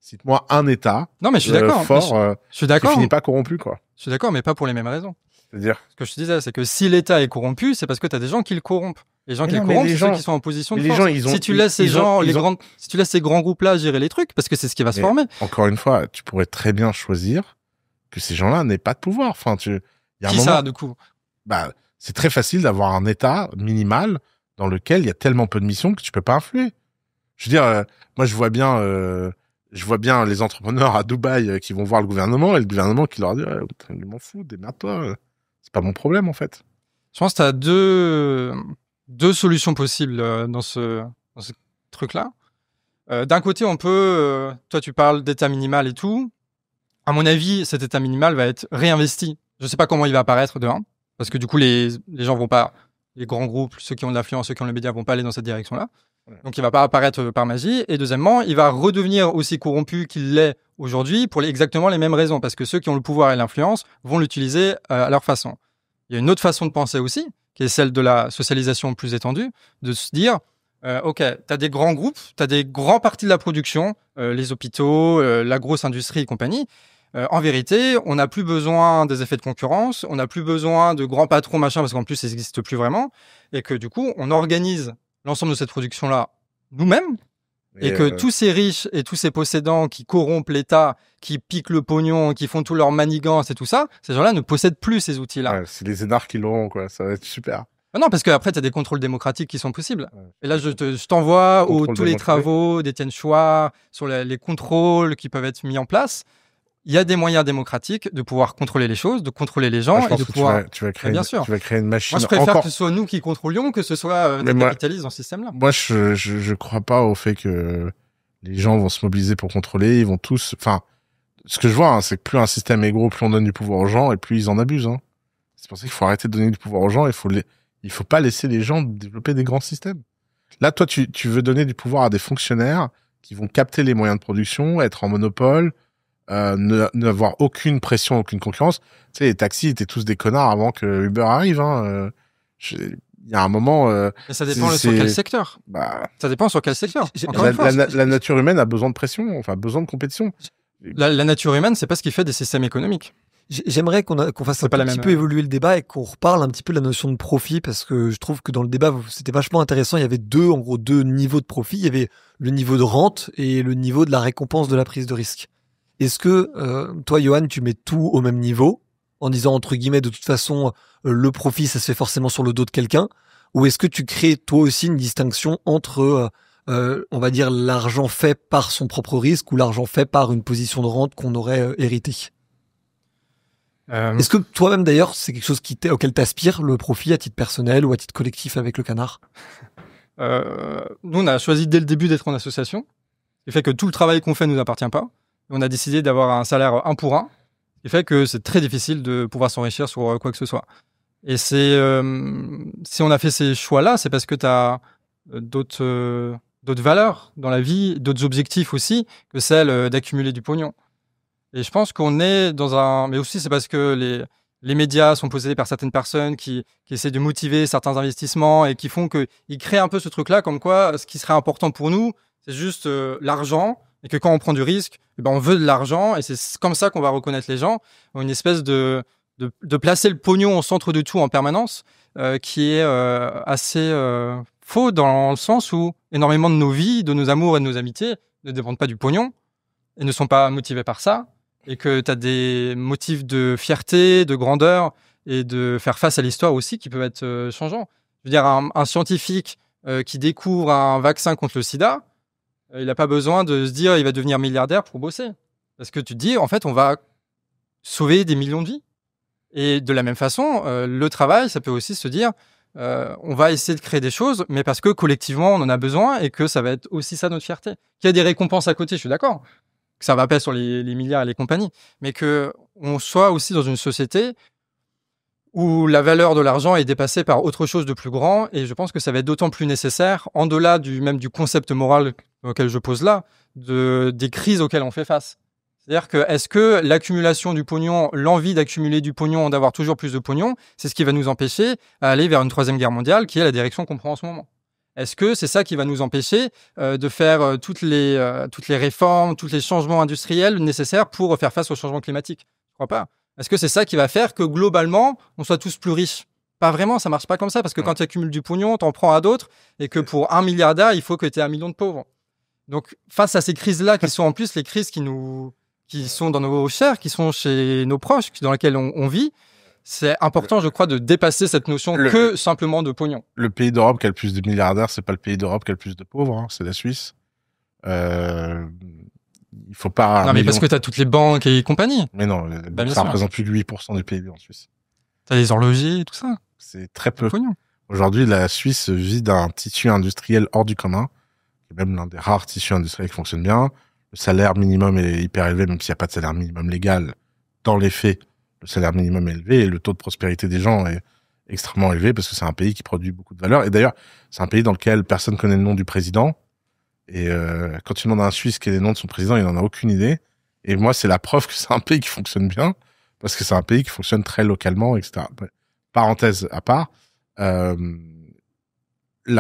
Cite-moi un État Non, mais je suis d'accord. fort Je suis qui d'accord. finit pas corrompu, quoi. Je suis d'accord, mais pas pour les mêmes raisons. C'est-à-dire, Ce que je te disais, c'est que si l'État est corrompu, c'est parce que tu as des gens qui le corrompent. Les gens Mais qui non, le mais corrompent, les c'est gens- ceux qui sont en position de mais les force. gens, ils ont- Si tu laisses ces ils ont- gens, ils ont- si tu laisses ces grands groupes-là gérer les trucs, parce que c'est ce qui va se Mais- former. encore une fois, tu pourrais très bien choisir que ces gens-là n'aient pas de pouvoir. Enfin, il y a un Qui moment, ça, du coup? c'est très facile d'avoir un État minimal dans lequel il y a tellement peu de missions que tu peux pas influer. Je veux dire, moi, je vois bien les entrepreneurs à Dubaï qui vont voir le gouvernement et le gouvernement qui leur dit, je m'en fous, démerde-toi. C'est pas mon problème, en fait. Je pense que tu as deux solutions possibles dans ce truc-là. D'un côté, on peut... toi, tu parles d'état minimal et tout. À mon avis, cet état minimal va être réinvesti. Je sais pas comment il va apparaître, de un. Parce que du coup, les gens vont pas... Les grands groupes, ceux qui ont de l'influence, ceux qui ont les médias, vont pas aller dans cette direction-là. Ouais. Donc, il va pas apparaître par magie. Et deuxièmement, il va redevenir aussi corrompu qu'il l'est aujourd'hui pour exactement les mêmes raisons. Parce que ceux qui ont le pouvoir et l'influence vont l'utiliser à leur façon. Il y a une autre façon de penser aussi, qui est celle de la socialisation plus étendue, de se dire, OK, tu as des grands groupes, tu as des grands parties de la production, les hôpitaux, la grosse industrie et compagnie. En vérité, on n'a plus besoin des effets de concurrence, on n'a plus besoin de grands patrons, machin, parce qu'en plus, ça n'existe plus vraiment. Et que du coup, on organise l'ensemble de cette production-là nous-mêmes. Et que tous ces riches et tous ces possédants qui corrompent l'État, qui piquent le pognon, qui font tout leur manigance et tout ça, ces gens-là ne possèdent plus ces outils-là. c'est les énarques qui l'auront, quoi. Ça va être super. Ah non, parce qu'après, tu as des contrôles démocratiques qui sont possibles. Ouais. Et là, je t'envoie Contrôle tous les démocratique. travaux d'Étienne Chouard sur les contrôles qui peuvent être mis en place. Il y a des moyens démocratiques de pouvoir contrôler les choses, de contrôler les gens Je et pense de que pouvoir... tu vas créer bien sûr. tu vas créer une machine Moi, je préfère encore. que ce soit nous qui contrôlions que ce soit Mais des moi- capitalistes dans ce système-là. Moi, je crois pas au fait que les gens vont se mobiliser pour contrôler. Ils vont tous. Enfin, ce que je vois, c'est que plus un système est gros, plus on donne du pouvoir aux gens et plus ils en abusent. Hein. C'est pour ça qu'il faut arrêter de donner du pouvoir aux gens. Il faut pas laisser les gens développer des grands systèmes. Là, toi, tu veux donner du pouvoir à des fonctionnaires qui vont capter les moyens de production, être en monopole, n'avoir aucune pression, aucune concurrence. Tu sais, les taxis étaient tous des connards avant que Uber arrive. Hein. Il y a un moment, Mais ça dépend c'est- sur quel secteur. bah, Ça dépend sur quel secteur. Encore la, une fois, la nature humaine a besoin de pression, enfin besoin de compétition. la nature humaine, c'est pas ce qui fait des systèmes économiques. J'aimerais qu'on fasse C'est un pas la petit même, peu évoluer le débat et qu'on reparle un petit peu de la notion de profit parce que je trouve que dans le débat, c'était vachement intéressant. Il y avait en gros deux niveaux de profit. Il y avait le niveau de rente et le niveau de la récompense de la prise de risque. Est-ce que toi, Johan, tu mets tout au même niveau en disant entre guillemets de toute façon le profit ça se fait forcément sur le dos de quelqu'un, ou est-ce que tu crées toi aussi une distinction entre on va dire l'argent fait par son propre risque ou l'argent fait par une position de rente qu'on aurait hérité? Est-ce que toi-même d'ailleurs c'est quelque chose auquel t'aspires, le profit à titre personnel ou à titre collectif avec le Canard? Nous, on a choisi dès le début d'être en association, ce qui fait que tout le travail qu'on fait ne nous appartient pas. On a décidé d'avoir un salaire 1 pour 1, ce qui fait que c'est très difficile de pouvoir s'enrichir sur quoi que ce soit. Et si on a fait ces choix-là, c'est parce que tu as d'autres valeurs dans la vie, d'autres objectifs aussi, que celle d'accumuler du pognon. Et je pense qu'on est dans un... Mais aussi, c'est parce que les médias sont possédés par certaines personnes qui essaient de motiver certains investissements et qui font qu'ils créent un peu ce truc-là, comme quoi ce qui serait important pour nous, c'est juste l'argent, et que quand on prend du risque, eh ben, on veut de l'argent, et c'est comme ça qu'on va reconnaître les gens, une espèce de placer le pognon au centre de tout en permanence, qui est assez faux dans le sens où énormément de nos vies, de nos amours et de nos amitiés ne dépendent pas du pognon et ne sont pas motivés par ça, et que tu as des motifs de fierté, de grandeur et de faire face à l'histoire aussi qui peuvent être changeants. Je veux dire, un scientifique qui découvre un vaccin contre le sida, il n'a pas besoin de se dire il va devenir milliardaire pour bosser. Parce que tu te dis, en fait, on va sauver des millions de vies. Et de la même façon, le travail, ça peut aussi se dire, on va essayer de créer des choses, mais parce que collectivement, on en a besoin et que ça va être aussi ça notre fierté. Qu'il y a des récompenses à côté, je suis d'accord. Que ça va pas sur les milliards et les compagnies, mais qu'on soit aussi dans une société où la valeur de l'argent est dépassée par autre chose de plus grand, et je pense que ça va être d'autant plus nécessaire, en delà même du concept moral auquel je pose là, des crises auxquelles on fait face. C'est-à-dire que est-ce que l'accumulation du pognon, l'envie d'accumuler du pognon, d'avoir toujours plus de pognon, c'est ce qui va nous empêcher à aller vers une troisième guerre mondiale, qui est la direction qu'on prend en ce moment? Est-ce que c'est ça qui va nous empêcher de faire toutes les réformes, tous les changements industriels nécessaires pour faire face au changement climatique? Je crois pas. Est-ce que c'est ça qui va faire que globalement, on soit tous plus riches? Pas vraiment, ça marche pas comme ça, parce que quand tu accumules du pognon, t'en prends à d'autres, et que pour 1 milliardaire, il faut que tu aies 1 million de pauvres. Donc, face à ces crises-là, qui sont en plus les crises qui sont dans nos chairs, qui sont chez nos proches, dans lesquelles on vit, c'est important, je crois, de dépasser cette notion que simplement de pognon. Le pays d'Europe qui a le plus de milliardaires, c'est pas le pays d'Europe qui a le plus de pauvres, hein, c'est la Suisse. Il faut pas... Non, mais parce que t'as toutes les banques et compagnie. Mais non, ça représente plus de 8% du PIB en Suisse. T'as les horlogers et tout ça. C'est très peu. Aujourd'hui, la Suisse vit d'un tissu industriel hors du commun, qui est même l'un des rares tissus industriels qui fonctionne bien. Le salaire minimum est hyper élevé, même s'il n'y a pas de salaire minimum légal. Dans les faits, le salaire minimum est élevé et le taux de prospérité des gens est extrêmement élevé parce que c'est un pays qui produit beaucoup de valeur. Et d'ailleurs, c'est un pays dans lequel personne connaît le nom du président. Et quand tu demandes à un Suisse quel est le nom de son président, il n'en a aucune idée. Et moi, c'est la preuve que c'est un pays qui fonctionne bien parce que c'est un pays qui fonctionne très localement, etc. Parenthèse à part, la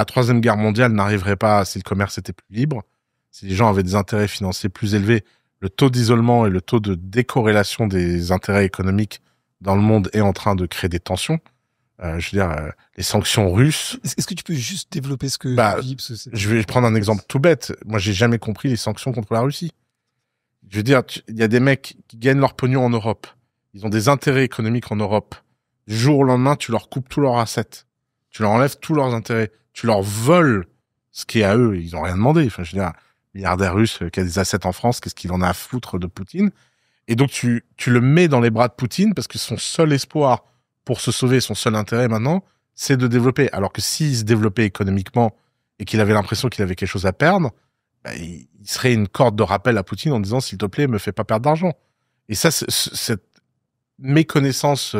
Troisième Guerre mondiale n'arriverait pas si le commerce était plus libre. Si les gens avaient des intérêts financiers plus élevés, le taux d'isolement et le taux de décorrélation des intérêts économiques dans le monde est en train de créer des tensions. Je veux dire, les sanctions russes... Est-ce que tu peux juste développer ce que tu dis, je vais prendre un exemple tout bête. Moi, j'ai jamais compris les sanctions contre la Russie. Je veux dire, il y a des mecs qui gagnent leur pognon en Europe. Ils ont des intérêts économiques en Europe. Du jour au lendemain, tu leur coupes tous leurs assets. Tu leur enlèves tous leurs intérêts. Tu leur voles ce qui est à eux. Ils ont rien demandé. Enfin, je veux dire, milliardaire russe qui a des assets en France, qu'est-ce qu'il en a à foutre de Poutine? Et donc, tu le mets dans les bras de Poutine parce que son seul espoir pour se sauver, son seul intérêt maintenant, c'est de développer. Alors que s'il se développait économiquement et qu'il avait l'impression qu'il avait quelque chose à perdre, bah, il serait une corde de rappel à Poutine en disant, s'il te plaît, me fais pas perdre d'argent. Et ça, cette méconnaissance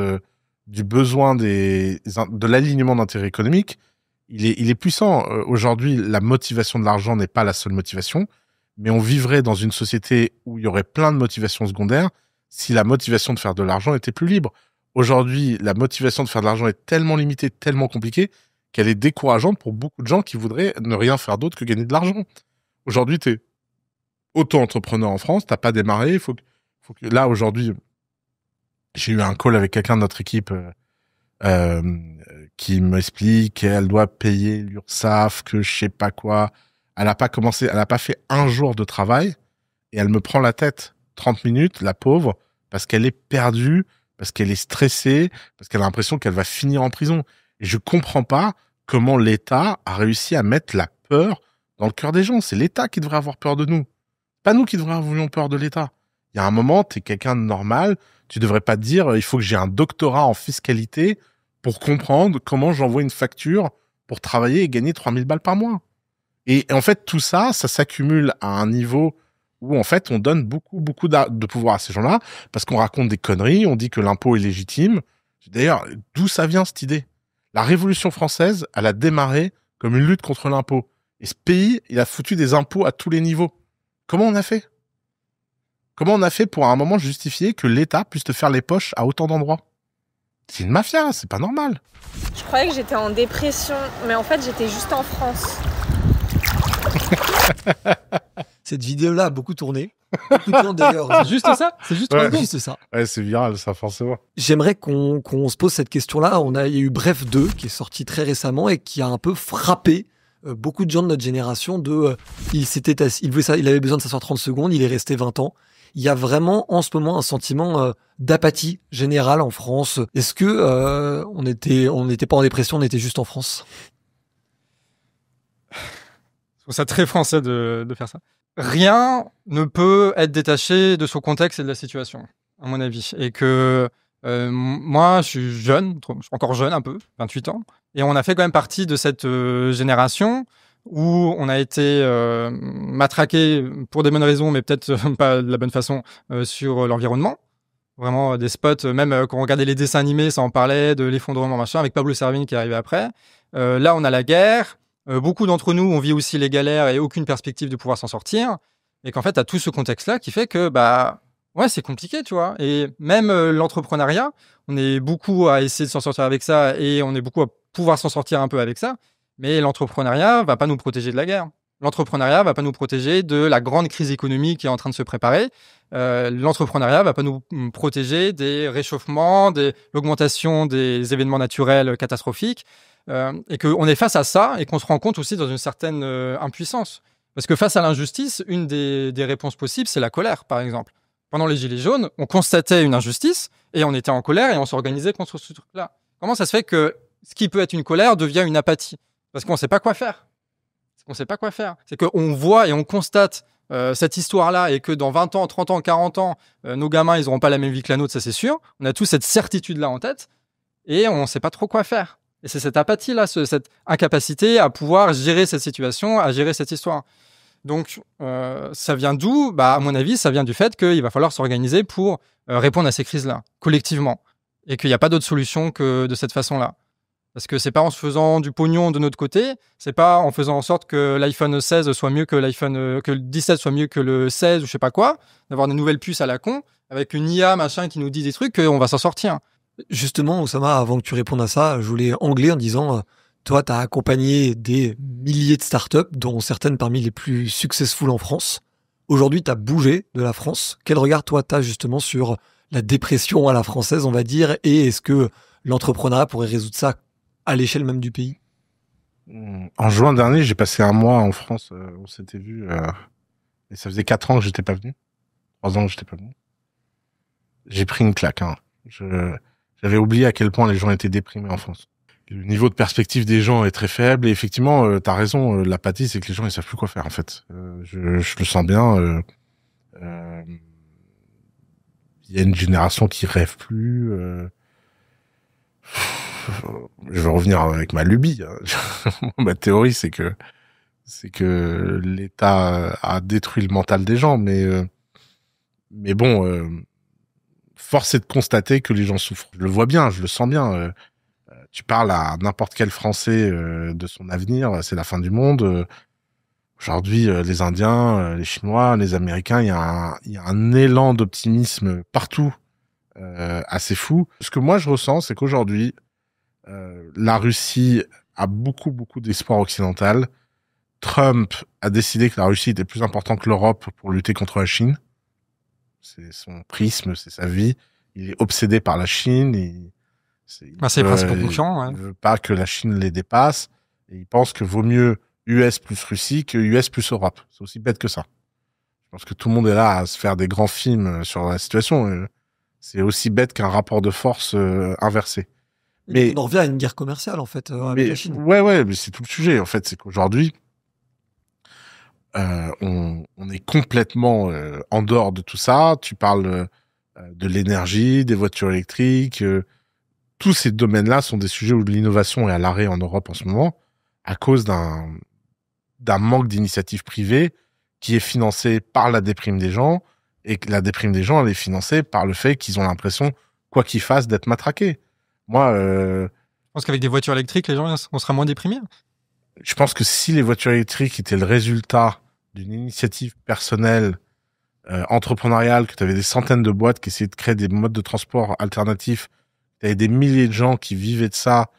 du besoin de l'alignement d'intérêts économiques, il est puissant. Aujourd'hui, la motivation de l'argent n'est pas la seule motivation, mais on vivrait dans une société où il y aurait plein de motivations secondaires si la motivation de faire de l'argent était plus libre. Aujourd'hui, la motivation de faire de l'argent est tellement limitée, tellement compliquée, qu'elle est décourageante pour beaucoup de gens qui voudraient ne rien faire d'autre que gagner de l'argent. Aujourd'hui, t'es auto-entrepreneur en France, t'as pas démarré, il faut que... Là, aujourd'hui, j'ai eu un call avec quelqu'un de notre équipe qui m'explique qu'elle doit payer l'URSSAF, que je sais pas quoi. Elle a pas fait un jour de travail et elle me prend la tête 30 minutes, la pauvre, parce qu'elle est perdue, parce qu'elle est stressée, parce qu'elle a l'impression qu'elle va finir en prison. Et je comprends pas comment l'État a réussi à mettre la peur dans le cœur des gens. C'est l'État qui devrait avoir peur de nous. Pas nous qui devrions avoir peur de l'État. Il y a un moment, t'es quelqu'un de normal, tu devrais pas te dire, il faut que j'ai un doctorat en fiscalité pour comprendre comment j'envoie une facture pour travailler et gagner 3000 balles par mois. Et en fait, tout ça, ça s'accumule à un niveau où, en fait, on donne beaucoup de pouvoir à ces gens-là parce qu'on raconte des conneries, on dit que l'impôt est légitime. D'ailleurs, d'où ça vient cette idée? La Révolution française, elle a démarré comme une lutte contre l'impôt. Et ce pays, il a foutu des impôts à tous les niveaux. Comment on a fait? Comment on a fait pour à un moment justifier que l'État puisse te faire les poches à autant d'endroits? C'est une mafia, c'est pas normal. Je croyais que j'étais en dépression, mais en fait, j'étais juste en France. Cette vidéo-là a beaucoup tourné. Beaucoup de gens, d'ailleurs. C'est juste ça? C'est juste Ouais. Juste ça. Ouais, c'est viral, ça, forcément. J'aimerais qu'on se pose cette question-là. Il y a eu Bref 2 qui est sorti très récemment et qui a un peu frappé beaucoup de gens de notre génération. Il avait besoin de s'asseoir 30 secondes, il est resté 20 ans. Il y a vraiment en ce moment un sentiment d'apathie générale en France. Est-ce que on n'était pas en dépression, on était juste en France? Je trouve ça très français de faire ça. Rien ne peut être détaché de son contexte et de la situation, à mon avis. Et que moi, je suis jeune, encore jeune un peu, 28 ans, et on a fait quand même partie de cette génération où on a été matraqué pour des bonnes raisons, mais peut-être pas de la bonne façon, sur l'environnement. Vraiment des spots, même quand on regardait les dessins animés, ça en parlait de l'effondrement, machin, avec Pablo Servigne qui est arrivé après. Là, on a la guerre. Beaucoup d'entre nous, on vit aussi les galères et aucune perspective de pouvoir s'en sortir. Et qu'en fait, tu as tout ce contexte-là qui fait que, ouais, c'est compliqué, tu vois. Et même l'entrepreneuriat, on est beaucoup à essayer de s'en sortir avec ça et on est beaucoup à pouvoir s'en sortir un peu avec ça. Mais l'entrepreneuriat va pas nous protéger de la guerre. L'entrepreneuriat va pas nous protéger de la grande crise économique qui est en train de se préparer. L'entrepreneuriat va pas nous protéger des réchauffements, de l'augmentation des événements naturels catastrophiques. Et qu'on est face à ça et qu'on se rend compte aussi dans une certaine impuissance. Parce que face à l'injustice, une des réponses possibles, c'est la colère, par exemple. Pendant les Gilets jaunes, on constatait une injustice et on était en colère et on s'organisait contre ce truc-là. Comment ça se fait que ce qui peut être une colère devient une apathie? Parce qu'on ne sait pas quoi faire. C'est qu'on voit et on constate cette histoire-là et que dans 20 ans, 30 ans, 40 ans, nos gamins, ils n'auront pas la même vie que la nôtre, ça c'est sûr. On a tous cette certitude-là en tête et on ne sait pas trop quoi faire. Et c'est cette apathie-là, cette incapacité à pouvoir gérer cette situation, à gérer cette histoire. Donc, ça vient d'où? À mon avis, ça vient du fait qu'il va falloir s'organiser pour répondre à ces crises-là, collectivement. Et qu'il n'y a pas d'autre solution que de cette façon-là. Parce que c'est pas en se faisant du pognon de notre côté, c'est pas en faisant en sorte que l'iPhone 16 soit mieux que que le 17 soit mieux que le 16 ou je sais pas quoi, d'avoir des nouvelles puces à la con, avec une IA machin qui nous dit des trucs, qu'on va s'en sortir. Justement, Oussama, avant que tu répondes à ça, je voulais angler en disant, toi, tu as accompagné des milliers de startups, dont certaines parmi les plus successful en France. Aujourd'hui, tu as bougé de la France. Quel regard, toi, tu as justement sur la dépression à la française, on va dire, et est-ce que l'entrepreneuriat pourrait résoudre ça à l'échelle même du pays? En juin dernier, j'ai passé un mois en France. On s'était vu. Et ça faisait 4 ans que j'étais pas venu. 3 ans que j'étais pas venu. J'ai pris une claque. J'avais oublié à quel point les gens étaient déprimés en France. Le niveau de perspective des gens est très faible. Et effectivement, t'as raison. L'apathie, c'est que les gens, ils savent plus quoi faire, en fait. Je le sens bien. Il y a une génération qui rêve plus. Je vais revenir avec ma lubie. Ma théorie, c'est que l'État a détruit le mental des gens, mais bon, force est de constater que les gens souffrent. Je le vois bien, je le sens bien. Tu parles à n'importe quel Français de son avenir, c'est la fin du monde. Aujourd'hui, les Indiens, les Chinois, les Américains, il y a un élan d'optimisme partout, assez fou. Ce que moi je ressens, c'est qu'aujourd'hui, la Russie a beaucoup d'espoir occidental. Trump a décidé que la Russie était plus important que l'Europe pour lutter contre la Chine. C'est son prisme, c'est sa vie. Il est obsédé par la Chine. C'est les principaux concurrents. Ouais. Il veut pas que la Chine les dépasse. Et il pense que vaut mieux US plus Russie que US plus Europe. C'est aussi bête que ça. Je pense que tout le monde est là à se faire des grands films sur la situation. C'est aussi bête qu'un rapport de force inversé. Mais on en revient à une guerre commerciale, en fait, avec la Chine. Ouais, mais c'est tout le sujet, en fait. C'est qu'aujourd'hui, on est complètement en dehors de tout ça. Tu parles de l'énergie, des voitures électriques. Tous ces domaines-là sont des sujets où l'innovation est à l'arrêt en Europe en ce moment à cause d'un manque d'initiatives privées qui est financée par la déprime des gens, et que la déprime des gens, elle est financée par le fait qu'ils ont l'impression, quoi qu'ils fassent, d'être matraqués. Moi, je pense qu'avec des voitures électriques, les gens, on sera moins déprimés. Je pense que si les voitures électriques étaient le résultat d'une initiative personnelle, entrepreneuriale, que tu avais des centaines de boîtes qui essayaient de créer des modes de transport alternatifs, il y avait des milliers de gens qui vivaient de ça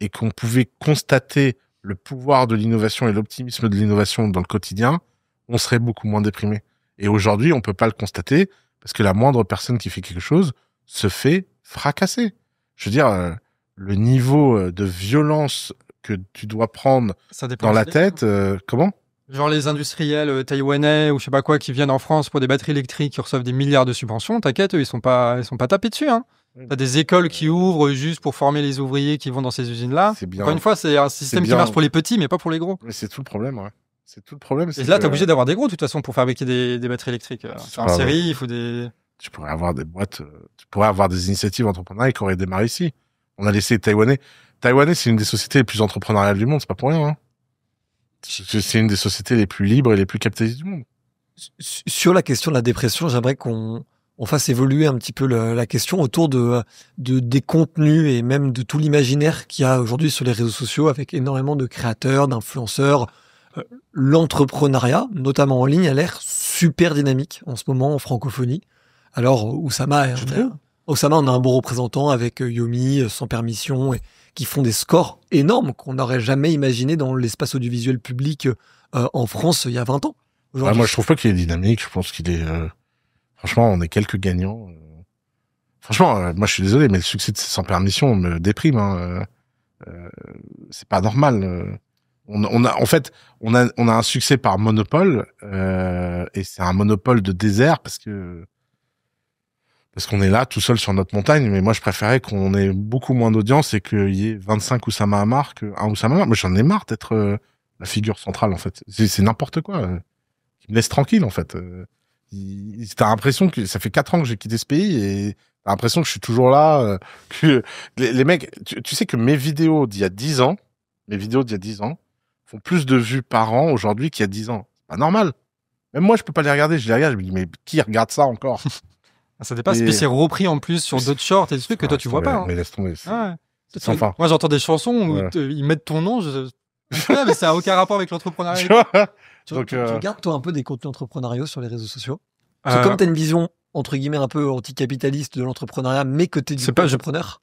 et qu'on pouvait constater le pouvoir de l'innovation et l'optimisme de l'innovation dans le quotidien, on serait beaucoup moins déprimé. Et aujourd'hui, on peut pas le constater parce que la moindre personne qui fait quelque chose se fait fracasser. Je veux dire, le niveau de violence que tu dois prendre Ça dépend dans la aussi. tête, comment? Genre les industriels taïwanais ou je sais pas quoi qui viennent en France pour des batteries électriques qui reçoivent des milliards de subventions, t'inquiète, eux, ils sont pas tapés dessus, hein. T'as des écoles qui ouvrent juste pour former les ouvriers qui vont dans ces usines-là. C'est bien. Encore une fois, c'est un système qui bien. marche pour les petits, mais pas pour les gros. Mais c'est tout le problème, ouais. C'est tout le problème. Et c'est là, que t'es obligé d'avoir des gros, de toute façon, pour fabriquer des batteries électriques. C'est En pas série, il faut des... tu pourrais avoir des boîtes, tu pourrais avoir des initiatives entrepreneuriales qui auraient démarré ici. On a laissé Taïwanais. Taïwanais, c'est une des sociétés les plus entrepreneuriales du monde, c'est pas pour rien, hein. C'est une des sociétés les plus libres et les plus capitalistes du monde. Sur la question de la dépression, j'aimerais qu'on fasse évoluer un petit peu la question autour des contenus et même de tout l'imaginaire qu'il y a aujourd'hui sur les réseaux sociaux avec énormément de créateurs, d'influenceurs. L'entrepreneuriat, notamment en ligne, a l'air super dynamique en ce moment en francophonie. Alors, Oussama on a un bon représentant avec Yomi, Sans Permission, et qui font des scores énormes qu'on n'aurait jamais imaginé dans l'espace audiovisuel public en France il y a 20 ans. Ouais, moi, je trouve pas qu'il est dynamique. Je pense qu'il est... Franchement, on est quelques gagnants. Franchement, moi, je suis désolé, mais le succès de Sans Permission me déprime. Hein. C'est pas normal. On a un succès par monopole, et c'est un monopole de désert parce qu'on est là tout seul sur notre montagne. Mais moi, je préférais qu'on ait beaucoup moins d'audience et qu'il y ait 25 Oussama Ammar qu'un Oussama Ammar. Moi, j'en ai marre d'être la figure centrale, en fait. C'est n'importe quoi. Qui me laisse tranquille, en fait. T'as l'impression que ça fait 4 ans que j'ai quitté ce pays et t'as l'impression que je suis toujours là, que les mecs, tu sais que mes vidéos d'il y a 10 ans font plus de vues par an aujourd'hui qu'il y a 10 ans. C'est pas normal. Même moi, je peux pas les regarder. Je les regarde, je me dis, mais qui regarde ça encore? Ça dépasse, puis c'est repris en plus sur d'autres shorts et des trucs que toi tu vois pas. Hein. Mais laisse tomber. Ouais. C'est sans fin. Moi, j'entends des chansons où Ouais. ils mettent ton nom. Ouais, mais ça n'a aucun rapport avec l'entrepreneuriat. Tu vois? Tu Donc, regardes toi un peu des contenus entrepreneuriaux sur les réseaux sociaux? Parce que comme tu as une vision entre guillemets un peu anticapitaliste de l'entrepreneuriat, mais que tu es du entrepreneur.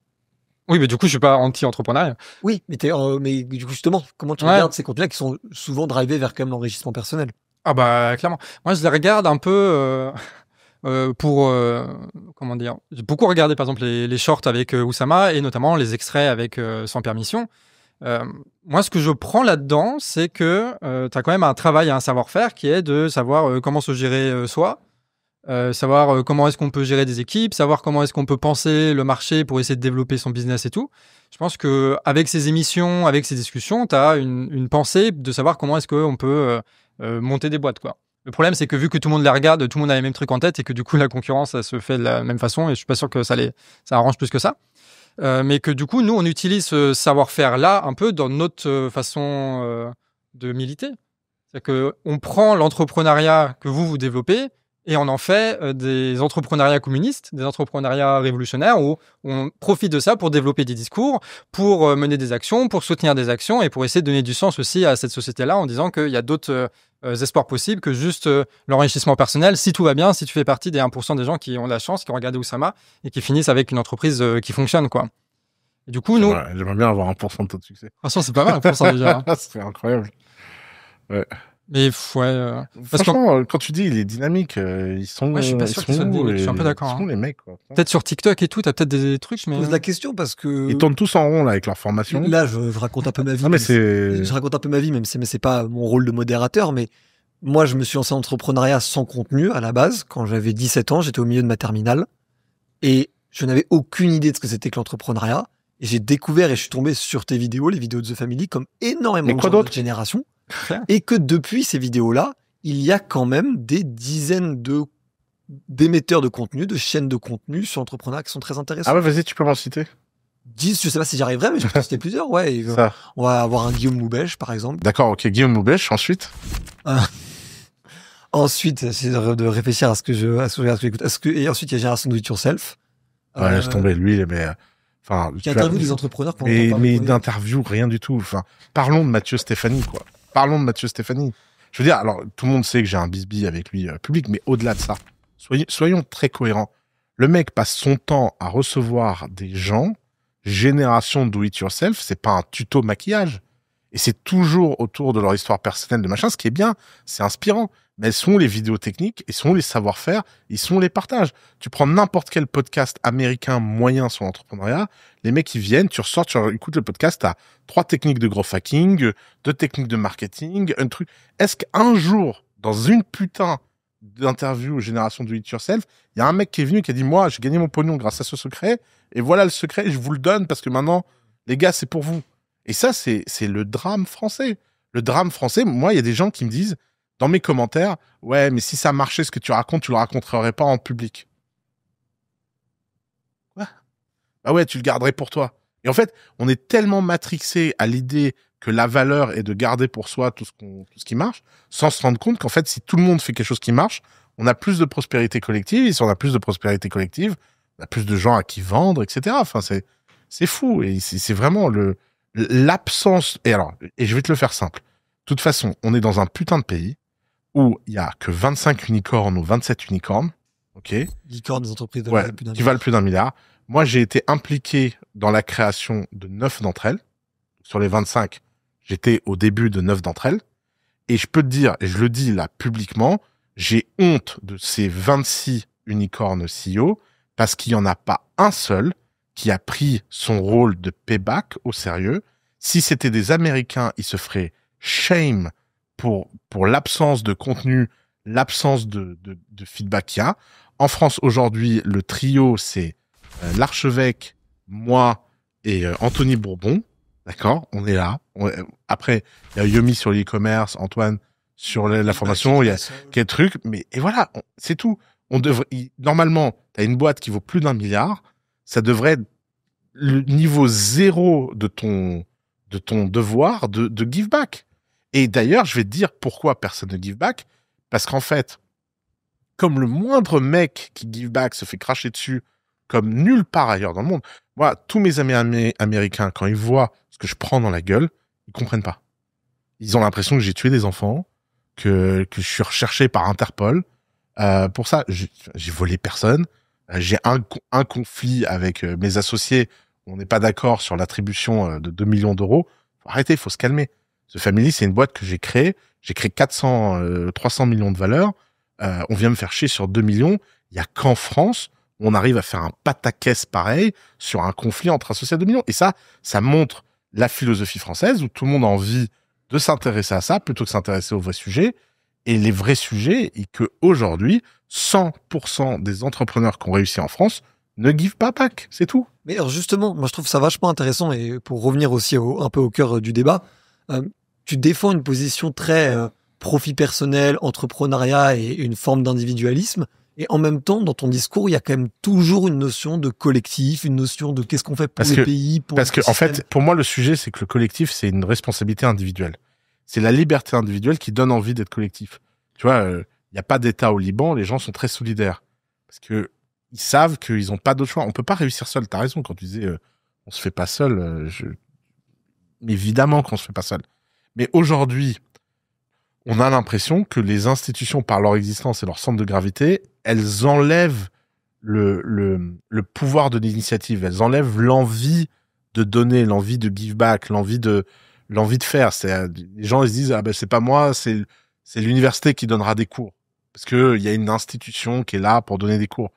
Oui, mais du coup, je suis pas anti-entrepreneuriat. Oui, mais mais du coup justement, comment tu regardes ces contenus-là qui sont souvent drivés vers quand même l'enrichissement personnel? Ah bah clairement. Moi, je les regarde un peu pour comment dire. J'ai beaucoup regardé par exemple les shorts avec Oussama et notamment les extraits avec Sans Permission. Moi, ce que je prends là-dedans, c'est que tu as quand même un travail et un savoir-faire qui est de savoir comment se gérer soi, savoir comment est-ce qu'on peut gérer des équipes, savoir comment est-ce qu'on peut penser le marché pour essayer de développer son business et tout. Je pense que avec ces émissions, avec ces discussions, tu as une pensée de savoir comment est-ce qu'on peut monter des boîtes, quoi. Le problème, c'est que vu que tout le monde les regarde, tout le monde a les mêmes trucs en tête et que du coup, la concurrence, ça se fait de la même façon et je suis pas sûr que ça arrange plus que ça. Mais que du coup, nous, on utilise ce savoir-faire-là un peu dans notre façon de militer. C'est-à-dire qu'on prend l'entrepreneuriat que vous développez et on en fait des entrepreneuriats communistes, des entrepreneuriats révolutionnaires où on profite de ça pour développer des discours, pour mener des actions, pour soutenir des actions et pour essayer de donner du sens aussi à cette société-là en disant qu'il y a d'autres espoirs possibles que juste l'enrichissement personnel. Si tout va bien, si tu fais partie des 1% des gens qui ont la chance, qui ont regardé Oussama et qui finissent avec une entreprise qui fonctionne, quoi. Et du coup, nous... J'aimerais bien avoir 1% de taux de succès. Franchement, c'est pas mal, 1% déjà. Hein. C'est incroyable. Ouais. Mais ouais. Franchement, quand tu dis il est dynamique, ils sont. Ouais, je suis pas sûr qu'ils soient dynamiques. Je suis un peu d'accord. Ils sont les mecs, quoi. Peut-être sur TikTok et tout, t'as peut-être des trucs, mais. Je pose la question parce que. Ils tournent tous en rond là avec leur formation. Là, je raconte un peu ma vie. Non, mais c'est. Je raconte un peu ma vie, même si c'est pas mon rôle de modérateur, mais moi, je me suis lancé en entrepreneuriat sans contenu à la base. Quand j'avais 17 ans, j'étais au milieu de ma terminale et je n'avais aucune idée de ce que c'était que l'entrepreneuriat. Et j'ai découvert et je suis tombé sur tes vidéos, les vidéos de The Family, comme énormément de gens de notre génération. Et que depuis ces vidéos-là, il y a quand même des dizaines d'émetteurs de contenu, de chaînes de contenu sur l'entrepreneuriat qui sont très intéressants. Ah ouais, vas-y, tu peux m'en citer. 10, je sais pas si j'y arriverai, mais je peux en citer plusieurs, ouais. On va avoir un Guillaume Moubèche, par exemple. D'accord, ok, Guillaume Moubèche, ensuite. Ensuite, c'est de réfléchir à ce que j'écoute. Et ensuite, il y a Génération Do It Yourself. Ouais, laisse tomber, lui, mais... Enfin, qui interviewe des entrepreneurs. Mais il n'interviewe rien du tout. Enfin, parlons de Mathieu Stéphanie, quoi. Parlons de Mathieu Stéphanie. Je veux dire, alors, tout le monde sait que j'ai un bisbille avec lui public, mais au-delà de ça, soyons très cohérents. Le mec passe son temps à recevoir des gens génération do it yourself, c'est pas un tuto maquillage. Et c'est toujours autour de leur histoire personnelle de machin, ce qui est bien, c'est inspirant. Mais elles sont les vidéos techniques, ils sont les savoir-faire, ils sont les partages. Tu prends n'importe quel podcast américain moyen sur l'entrepreneuriat, les mecs ils viennent, tu ressors, tu écoutes le podcast, t'as 3 techniques de growth hacking, 2 techniques de marketing, un truc. Est-ce qu'un jour, dans une putain d'interview Génération do it yourself, il y a un mec qui est venu qui a dit moi j'ai gagné mon pognon grâce à ce secret, et voilà le secret, je vous le donne parce que maintenant, les gars, c'est pour vous. Et ça, c'est le drame français. Le drame français, moi, il y a des gens qui me disent, dans mes commentaires, ouais, mais si ça marchait ce que tu racontes, tu le raconterais pas en public. Quoi ? Bah ouais, tu le garderais pour toi. Et en fait, on est tellement matrixé à l'idée que la valeur est de garder pour soi tout ce qui marche, sans se rendre compte qu'en fait, si tout le monde fait quelque chose qui marche, on a plus de prospérité collective, et si on a plus de prospérité collective, on a plus de gens à qui vendre, etc. Enfin, c'est fou. Et c'est vraiment l'absence. Et je vais te le faire simple. De toute façon, on est dans un putain de pays où il y a que 25 unicornes ou 27 unicornes. OK? Licorne des entreprises qui valent plus d'1 milliard. Moi, j'ai été impliqué dans la création de 9 d'entre elles. Sur les 25, j'étais au début de 9 d'entre elles. Et je peux te dire, et je le dis là publiquement, j'ai honte de ces 26 unicornes CEO parce qu'il n'y en a pas un seul qui a pris son rôle de payback au sérieux. Si c'était des Américains, ils se feraient shame pour l'absence de contenu, l'absence de feedback qu'il y a. En France, aujourd'hui, le trio, c'est l'archevêque, moi et Anthony Bourbon. D'accord ? On est là. Après, il y a Yomi sur l'e-commerce, Antoine sur la formation, il y a quelques trucs. Mais et voilà, c'est tout. Normalement, tu as une boîte qui vaut plus d'1 milliard. Ça devrait être le niveau 0 de ton devoir de give back. Et d'ailleurs, je vais te dire pourquoi personne ne give back. Parce qu'en fait, comme le moindre mec qui give back se fait cracher dessus, comme nulle part ailleurs dans le monde, moi, tous mes amis américains, quand ils voient ce que je prends dans la gueule, ils comprennent pas. Ils ont l'impression que j'ai tué des enfants, que je suis recherché par Interpol. Pour ça, j'ai volé personne. J'ai un conflit avec mes associés. On n'est pas d'accord sur l'attribution de 2 millions d'euros. Arrêtez, il faut se calmer. The Family, c'est une boîte que j'ai créée. J'ai créé 300 millions de valeur. On vient me faire chier sur 2 millions. Il y a qu'en France, on arrive à faire un pataquès pareil sur un conflit entre associés à 2 millions. Et ça montre la philosophie française où tout le monde a envie de s'intéresser à ça plutôt que s'intéresser aux vrais sujets. Et les vrais sujets, et que aujourd'hui, 100% des entrepreneurs qui ont réussi en France ne give pas back, c'est tout. Mais alors justement, moi je trouve ça vachement intéressant, et pour revenir aussi un peu au cœur du débat, tu défends une position très profit personnel, entrepreneuriat et une forme d'individualisme, et en même temps, dans ton discours, il y a quand même toujours une notion de collectif, une notion de qu'est-ce qu'on fait pour les pays, pour parce que en fait, pour moi, le sujet, c'est que le collectif, c'est une responsabilité individuelle. C'est la liberté individuelle qui donne envie d'être collectif. Tu vois, il n'y a pas d'État au Liban, les gens sont très solidaires. Parce que ils savent qu'ils n'ont pas d'autre choix. On peut pas réussir seul. T'as raison quand tu disais, on se fait pas seul. Mais évidemment qu'on se fait pas seul. Mais aujourd'hui, on a l'impression que les institutions, par leur existence et leur centre de gravité, elles enlèvent le pouvoir de l'initiative. Elles enlèvent l'envie de donner, l'envie de give back, l'envie de faire. Les gens, ils se disent, c'est pas moi, c'est l'université qui donnera des cours. Parce que il y a une institution qui est là pour donner des cours.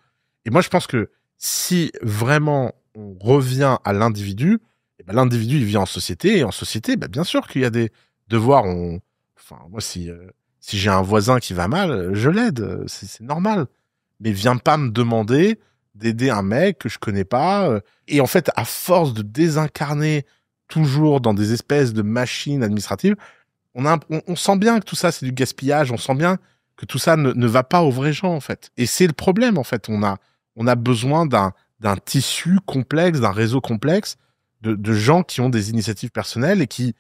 Et moi, je pense que si vraiment on revient à l'individu, l'individu, il vit en société, et en société, bien sûr qu'il y a des devoirs. Moi, si j'ai un voisin qui va mal, je l'aide, c'est normal. Mais viens pas me demander d'aider un mec que je connais pas. Et en fait, à force de désincarner toujours dans des espèces de machines administratives, on sent bien que tout ça, c'est du gaspillage. On sent bien que tout ça ne va pas aux vrais gens, en fait. Et c'est le problème, en fait. On a besoin d'un tissu complexe, d'un réseau complexe de gens qui ont des initiatives personnelles et qui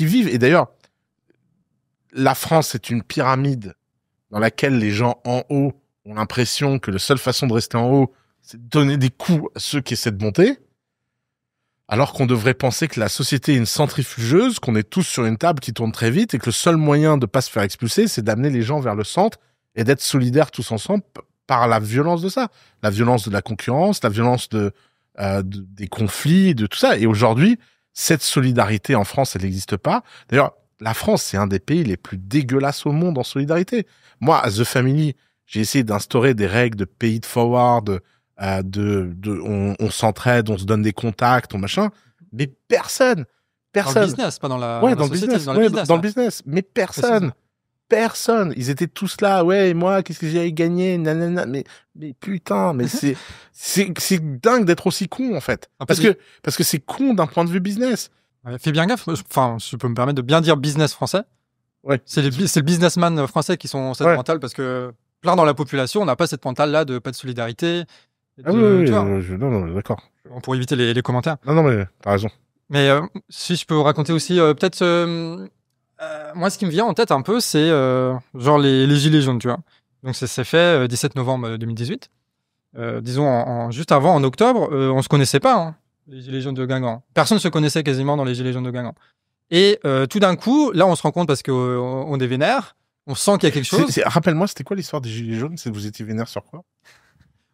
vivent. Et d'ailleurs, la France est une pyramide dans laquelle les gens en haut ont l'impression que la seule façon de rester en haut, c'est de donner des coups à ceux qui essaient de monter, alors qu'on devrait penser que la société est une centrifugeuse, qu'on est tous sur une table qui tourne très vite et que le seul moyen de pas se faire expulser, c'est d'amener les gens vers le centre et d'être solidaires tous ensemble par la violence de ça. La violence de la concurrence, la violence de des conflits, de tout ça. Et aujourd'hui, cette solidarité en France, elle n'existe pas. D'ailleurs, la France, c'est un des pays les plus dégueulasses au monde en solidarité. Moi, à The Family, j'ai essayé d'instaurer des règles de pay it forward, on s'entraide, on se donne des contacts, on machin. Mais personne. Dans le business, pas dans la, Ouais, dans la dans le société, business. dans le Ouais, business. dans le business. Mais personne. Personne. Ils étaient tous là. Ouais, et moi, qu'est-ce que j'ai gagné? Nanana. Mais putain, mais c'est dingue d'être aussi con, en fait. Parce que c'est con d'un point de vue business. Ouais, fais bien gaffe. Enfin, je peux me permettre de bien dire business français. Ouais. C'est le businessman français qui sont cette mentale parce que plein dans la population, on n'a pas cette mentale-là de pas de solidarité. Ah oui, tu vois. Non, d'accord. Pour éviter les commentaires. Non, mais t'as raison. Mais si je peux vous raconter aussi, peut-être, moi, ce qui me vient en tête un peu, c'est genre les gilets jaunes, tu vois. Donc, ça s'est fait 17 novembre 2018. Disons, juste avant, en octobre, on se connaissait pas, hein, les gilets jaunes de Guingamp. Personne ne se connaissait quasiment dans les gilets jaunes de Guingamp. Et tout d'un coup, là, on se rend compte parce qu'on est vénère, on sent qu'il y a quelque chose. Rappelle-moi, c'était quoi l'histoire des gilets jaunes? C'est que vous étiez vénère sur quoi?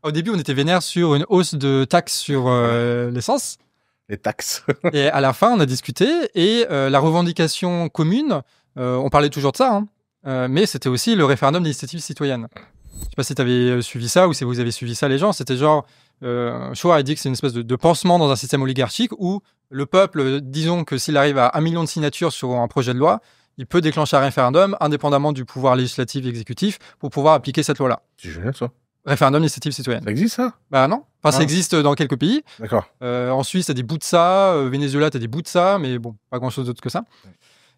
Au début, on était vénère sur une hausse de taxes sur l'essence. Les taxes. Et à la fin, on a discuté et la revendication commune, on parlait toujours de ça, hein, mais c'était aussi le référendum d'initiative citoyenne. Je sais pas si tu avais suivi ça ou si vous avez suivi ça, les gens. C'était genre, Choa a dit que c'est une espèce de pansement dans un système oligarchique où le peuple, disons que s'il arrive à 1 million de signatures sur un projet de loi, il peut déclencher un référendum indépendamment du pouvoir législatif et exécutif pour pouvoir appliquer cette loi-là. C'est génial, ça. Référendum d'initiative citoyenne. Ça existe, ça? Bah non. Enfin, ça existe dans quelques pays. D'accord. En Suisse, t'as des bouts de ça. Venezuela, t'as des bouts de ça. Mais bon, pas grand-chose d'autre que ça.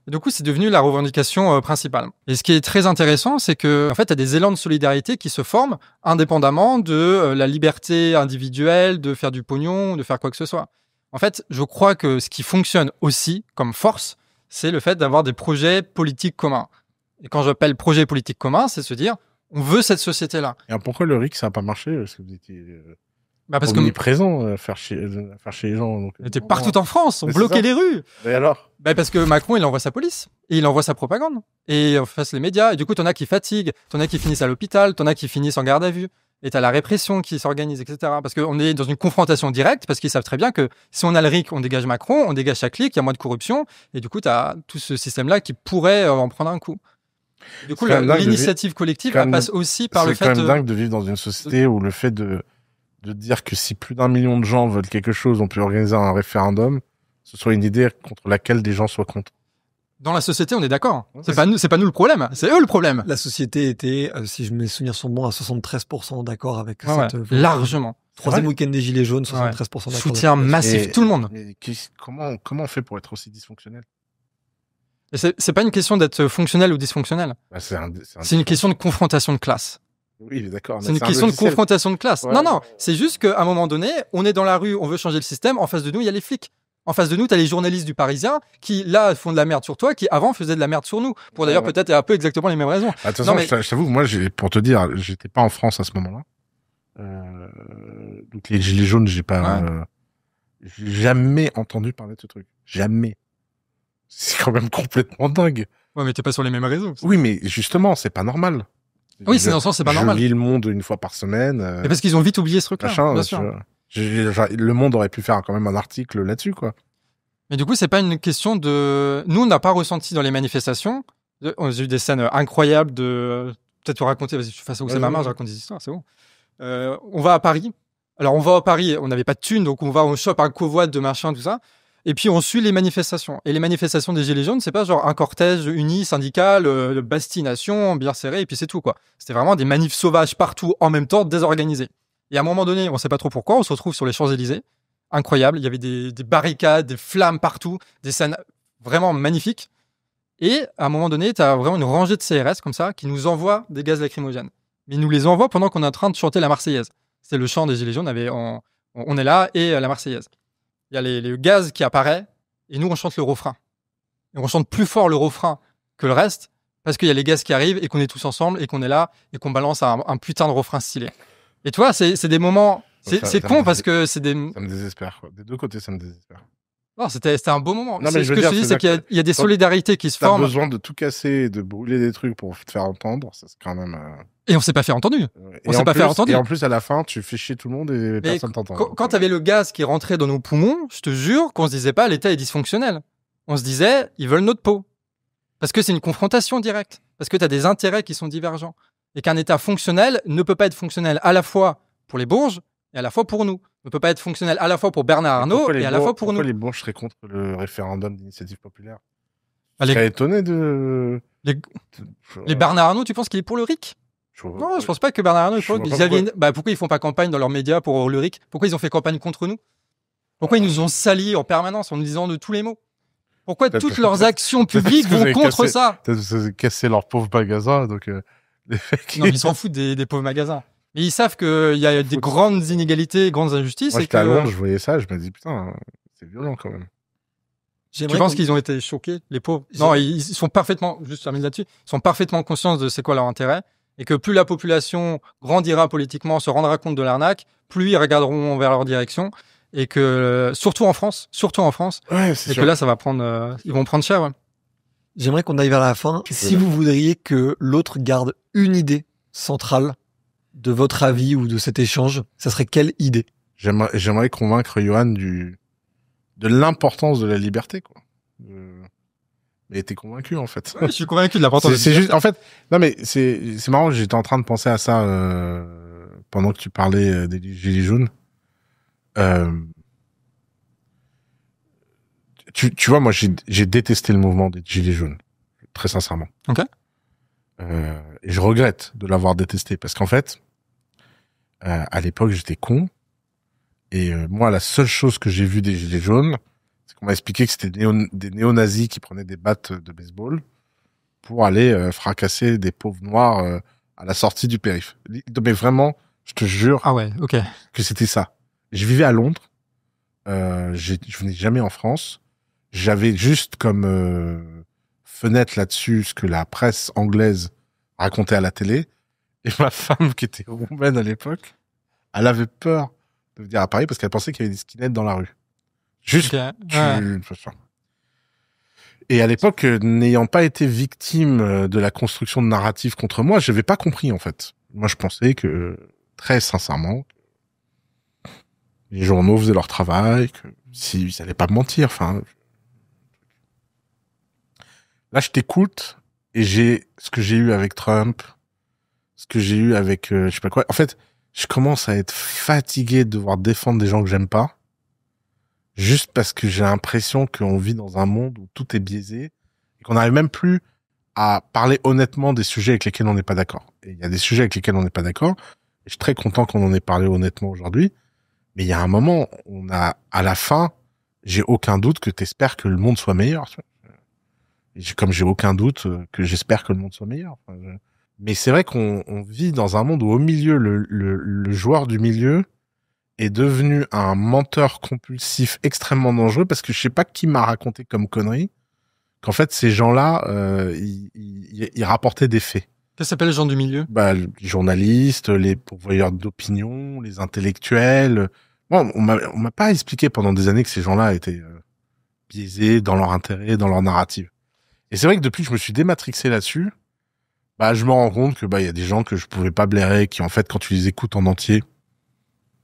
Et du coup, c'est devenu la revendication principale. Et ce qui est très intéressant, c'est que en fait, t'as des élans de solidarité qui se forment indépendamment de la liberté individuelle, de faire du pognon, de faire quoi que ce soit. En fait, je crois que ce qui fonctionne aussi comme force, c'est le fait d'avoir des projets politiques communs. Et quand j'appelle projet politique commun, c'est se dire on veut cette société-là. Et alors pourquoi le RIC, ça n'a pas marché? Parce que vous étiez parce omniprésent à faire chier les gens. Donc, on était partout en France, on Mais bloquait c'est les rues. Et alors? Parce que Macron, il envoie sa police. Et il envoie sa propagande. Et en face, les médias. Et du coup, t'en as qui fatiguent, t'en as qui finissent à l'hôpital, t'en as qui finissent en garde à vue. Et t'as la répression qui s'organise, etc. Parce qu'on est dans une confrontation directe, parce qu'ils savent très bien que si on a le RIC, on dégage Macron, on dégage sa clique, il y a moins de corruption. Et du coup, t'as tout ce système-là qui pourrait en prendre un coup. Du coup, l'initiative collective passe aussi par le fait... C'est quand même dingue de vivre dans une société où le fait de dire que si plus d'1 million de gens veulent quelque chose, on peut organiser un référendum, ce soit une idée contre laquelle des gens soient contre. Dans la société, on est d'accord. C'est pas nous le problème, c'est eux le problème. La société était, si je mes souvenirs sont bons, à 73% d'accord avec cette... largement. Troisième week-end des Gilets jaunes, 73% d'accord. Soutien massif, tout le monde. Comment on fait pour être aussi dysfonctionnel? Et c'est pas une question d'être fonctionnel ou dysfonctionnel. C'est une question de confrontation de classe. Oui, d'accord. C'est une question de confrontation de classe. Ouais. Non, c'est juste qu'à un moment donné, on est dans la rue, on veut changer le système. En face de nous, il y a les flics. En face de nous, t'as les journalistes du Parisien qui, là, font de la merde sur toi, qui avant faisaient de la merde sur nous. Pour d'ailleurs peut-être un peu exactement les mêmes raisons. Attention, je t'avoue, moi, pour te dire, j'étais pas en France à ce moment-là. Donc les gilets jaunes, j'ai jamais entendu parler de ce truc. Jamais. C'est quand même complètement dingue. Ouais, mais t'es pas sur les mêmes réseaux. Oui, mais justement, c'est pas normal. Oui, c'est dans le sens, c'est pas normal. Je lis Le Monde une fois par semaine. Mais parce qu'ils ont vite oublié ce truc-là. Bien sûr. Le Monde aurait pu faire quand même un article là-dessus, quoi. Mais du coup, c'est pas une question de... Nous, on n'a pas ressenti dans les manifestations. J'ai eu des scènes incroyables de... Peut-être te raconter, vas-y, face où c'est ma main, je raconte des histoires, c'est bon. On va à Paris. Alors, on va à Paris, on n'avait pas de thunes, donc on chope un covoit de machin, tout ça. Et puis, on suit les manifestations. Et les manifestations des Gilets jaunes, c'est pas genre un cortège uni, syndical, bastination, bière serrée, et puis c'est tout, quoi. C'était vraiment des manifs sauvages partout, en même temps, désorganisés. Et à un moment donné, on sait pas trop pourquoi, on se retrouve sur les Champs-Élysées. Incroyable. Il y avait des barricades, des flammes partout, des scènes vraiment magnifiques. Et à un moment donné, t'as vraiment une rangée de CRS, comme ça, qui nous envoie des gaz lacrymogènes. Mais ils nous les envoient pendant qu'on est en train de chanter la Marseillaise. C'est le chant des Gilets jaunes, on est là, et la Marseillaise. Il y a les gaz qui apparaissent, et nous, on chante le refrain. Et on chante plus fort le refrain que le reste, parce qu'il y a les gaz qui arrivent, et qu'on est tous ensemble, et qu'on est là, et qu'on balance un putain de refrain stylé. Et tu vois, c'est des moments... C'est con, parce que c'est des... Ça me désespère, quoi. Des deux côtés, ça me désespère. Non, c'était un beau moment. Non, mais Ce que je te dis, c'est qu'il y a des solidarités qui se T'as forment. besoin de tout casser, de brûler des trucs pour te faire entendre, ça c'est quand même. Et on s'est pas fait entendu. Et s'est pas fait entendre. Et en plus, à la fin, tu fais chier tout le monde et Mais personne t'entend. Quand t'avais le gaz qui rentrait dans nos poumons, je te jure qu'on se disait pas l'État est dysfonctionnel. On se disait ils veulent notre peau. Parce que c'est une confrontation directe. Parce que t'as des intérêts qui sont divergents. Et qu'un État fonctionnel ne peut pas être fonctionnel à la fois pour les bourges et à la fois pour nous. Ne peut pas être fonctionnel à la fois pour Bernard Arnault et à la fois pour nous. Pourquoi les bourges seraient contre le référendum d'initiative populaire? Bah, Je serais étonné de... Les Bernard Arnault, tu penses qu'il est pour le RIC? Non, je pense pas que Bernard Arnault est pour le RIC. Pourquoi ils font pas campagne dans leurs médias pour le RIC? Pourquoi ils ont fait campagne contre nous? Pourquoi ils nous ont salis en permanence en nous disant de tous les mots? Pourquoi toutes leurs actions publiques vont contre ça? Peut-être casser leurs pauvres magasins, donc... Non, mais ils s'en foutent des pauvres magasins. Mais ils savent qu'il y a des grandes inégalités, grandes injustices. Moi, j'étais à Londres, je voyais ça, je me dis, putain, c'est violent quand même. Tu penses qu'ils ont été choqués, les pauvres? Non, ils sont parfaitement, juste terminer là-dessus, ils sont parfaitement conscients de c'est quoi leur intérêt. Et que plus la population grandira politiquement, se rendra compte de l'arnaque, plus ils regarderont vers leur direction. Et que, surtout en France, ouais, et sûr. que là, ça va prendre, ils vont prendre cher, ouais. J'aimerais qu'on aille vers la fin. Si vous voudriez que l'autre garde une idée centrale de votre avis ou de cet échange, ça serait quelle idée? J'aimerais convaincre Johan de l'importance de la liberté, quoi. Mais t'es convaincu, en fait. Ouais, je suis convaincu de l'importance. C'est juste, en fait, non mais c'est marrant. J'étais en train de penser à ça pendant que tu parlais des gilets jaunes. Tu vois, moi, j'ai détesté le mouvement des gilets jaunes, très sincèrement. Ok. Et je regrette de l'avoir détesté parce qu'en fait, à l'époque, j'étais con. Et moi, la seule chose que j'ai vue des gilets jaunes, c'est qu'on m'a expliqué que c'était des néo-nazis qui prenaient des battes de baseball pour aller fracasser des pauvres noirs à la sortie du périph'. Mais vraiment, je te jure que c'était ça. Je vivais à Londres. Je venais jamais en France. J'avais juste comme fenêtre là-dessus ce que la presse anglaise racontait à la télé. Et ma femme, qui était roumaine à l'époque, elle avait peur de venir à Paris parce qu'elle pensait qu'il y avait des skinheads dans la rue. Juste. Et à l'époque, n'ayant pas été victime de la construction de narratifs contre moi, je n'avais pas compris, en fait. Moi, je pensais que, très sincèrement, les journaux faisaient leur travail, que s'ils n'allaient pas me mentir, enfin. Là, je t'écoute et j'ai ce que j'ai eu avec Trump, ce que j'ai eu avec je sais pas quoi. En fait, je commence à être fatigué de devoir défendre des gens que j'aime pas, juste parce que j'ai l'impression qu'on vit dans un monde où tout est biaisé et qu'on n'arrive même plus à parler honnêtement des sujets avec lesquels on n'est pas d'accord. Et il y a des sujets avec lesquels on n'est pas d'accord. Et je suis très content qu'on en ait parlé honnêtement aujourd'hui. Mais il y a un moment, à la fin, j'ai aucun doute que t'espères que le monde soit meilleur. Comme j'ai aucun doute que j'espère que le monde soit meilleur. Mais c'est vrai qu'on vit dans un monde où au milieu, le joueur du milieu est devenu un menteur compulsif extrêmement dangereux parce que je sais pas qui m'a raconté comme connerie qu'en fait ces gens-là, ils rapportaient des faits. Qu'est-ce que s'appelle les gens du milieu? Les journalistes, les pourvoyeurs d'opinion, les intellectuels. Bon, on m'a pas expliqué pendant des années que ces gens-là étaient biaisés dans leur intérêt, dans leur narrative. Et c'est vrai que depuis que je me suis dématrixé là-dessus, je me rends compte que il y a des gens que je pouvais pas blairer, qui en fait quand tu les écoutes en entier,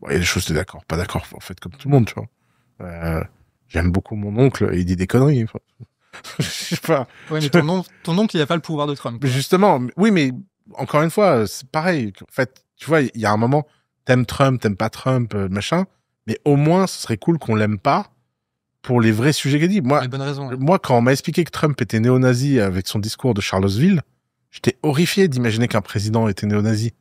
il y a des choses t'es d'accord, pas d'accord, en fait comme tout le monde, tu vois. J'aime beaucoup mon oncle, il dit des conneries. Je sais pas. Ouais, mais ton oncle, il a pas le pouvoir de Trump. Mais justement, oui, mais encore une fois, c'est pareil. En fait, tu vois, il y a un moment, t'aimes Trump, t'aimes pas Trump, machin, mais au moins, ce serait cool qu'on l'aime pas pour les vrais sujets qu'il dit. Moi, bonne raison, ouais. Moi, quand on m'a expliqué que Trump était néo-nazi avec son discours de Charlottesville, j'étais horrifié d'imaginer qu'un président était néo-nazi.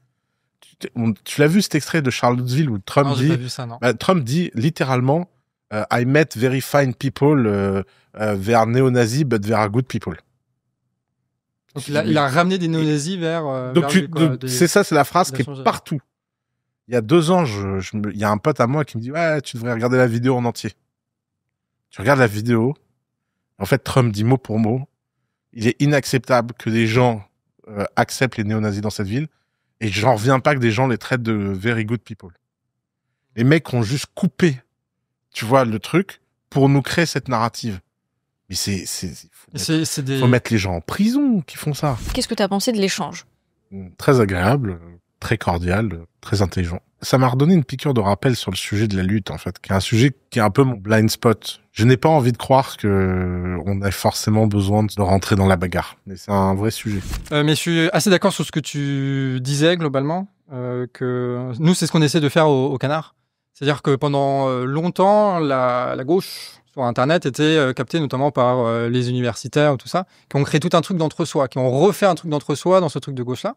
Tu l'as vu cet extrait de Charlottesville où Trump non, dit, j'ai pas vu ça, non. Trump dit littéralement, I met very fine people, they are néo-nazis, but they are good people. Donc il a ramené des néo-nazis vers... c'est ça, c'est la phrase qui est partout. Il y a 2 ans, il y a un pote à moi qui me dit, ouais, tu devrais regarder la vidéo en entier. Tu regardes la vidéo, en fait, Trump dit mot pour mot, il est inacceptable que des gens acceptent les néo-nazis dans cette ville, et j'en reviens pas que des gens les traitent de very good people. Les mecs ont juste coupé, tu vois, le truc, pour nous créer cette narrative. Mais faut mettre les gens en prison qui font ça. Qu'est-ce que tu as pensé de l'échange? Très agréable, très cordial, très intelligent. Ça m'a redonné une piqûre de rappel sur le sujet de la lutte, en fait, qui est un sujet qui est un peu mon blind spot. Je n'ai pas envie de croire que on a forcément besoin de rentrer dans la bagarre, mais c'est un vrai sujet. Mais je suis assez d'accord sur ce que tu disais globalement, que nous c'est ce qu'on essaie de faire au Canard. C'est-à-dire que pendant longtemps, la gauche sur Internet était captée notamment par les universitaires ou tout ça, qui ont créé tout un truc d'entre-soi, qui ont refait un truc d'entre-soi dans ce truc de gauche-là.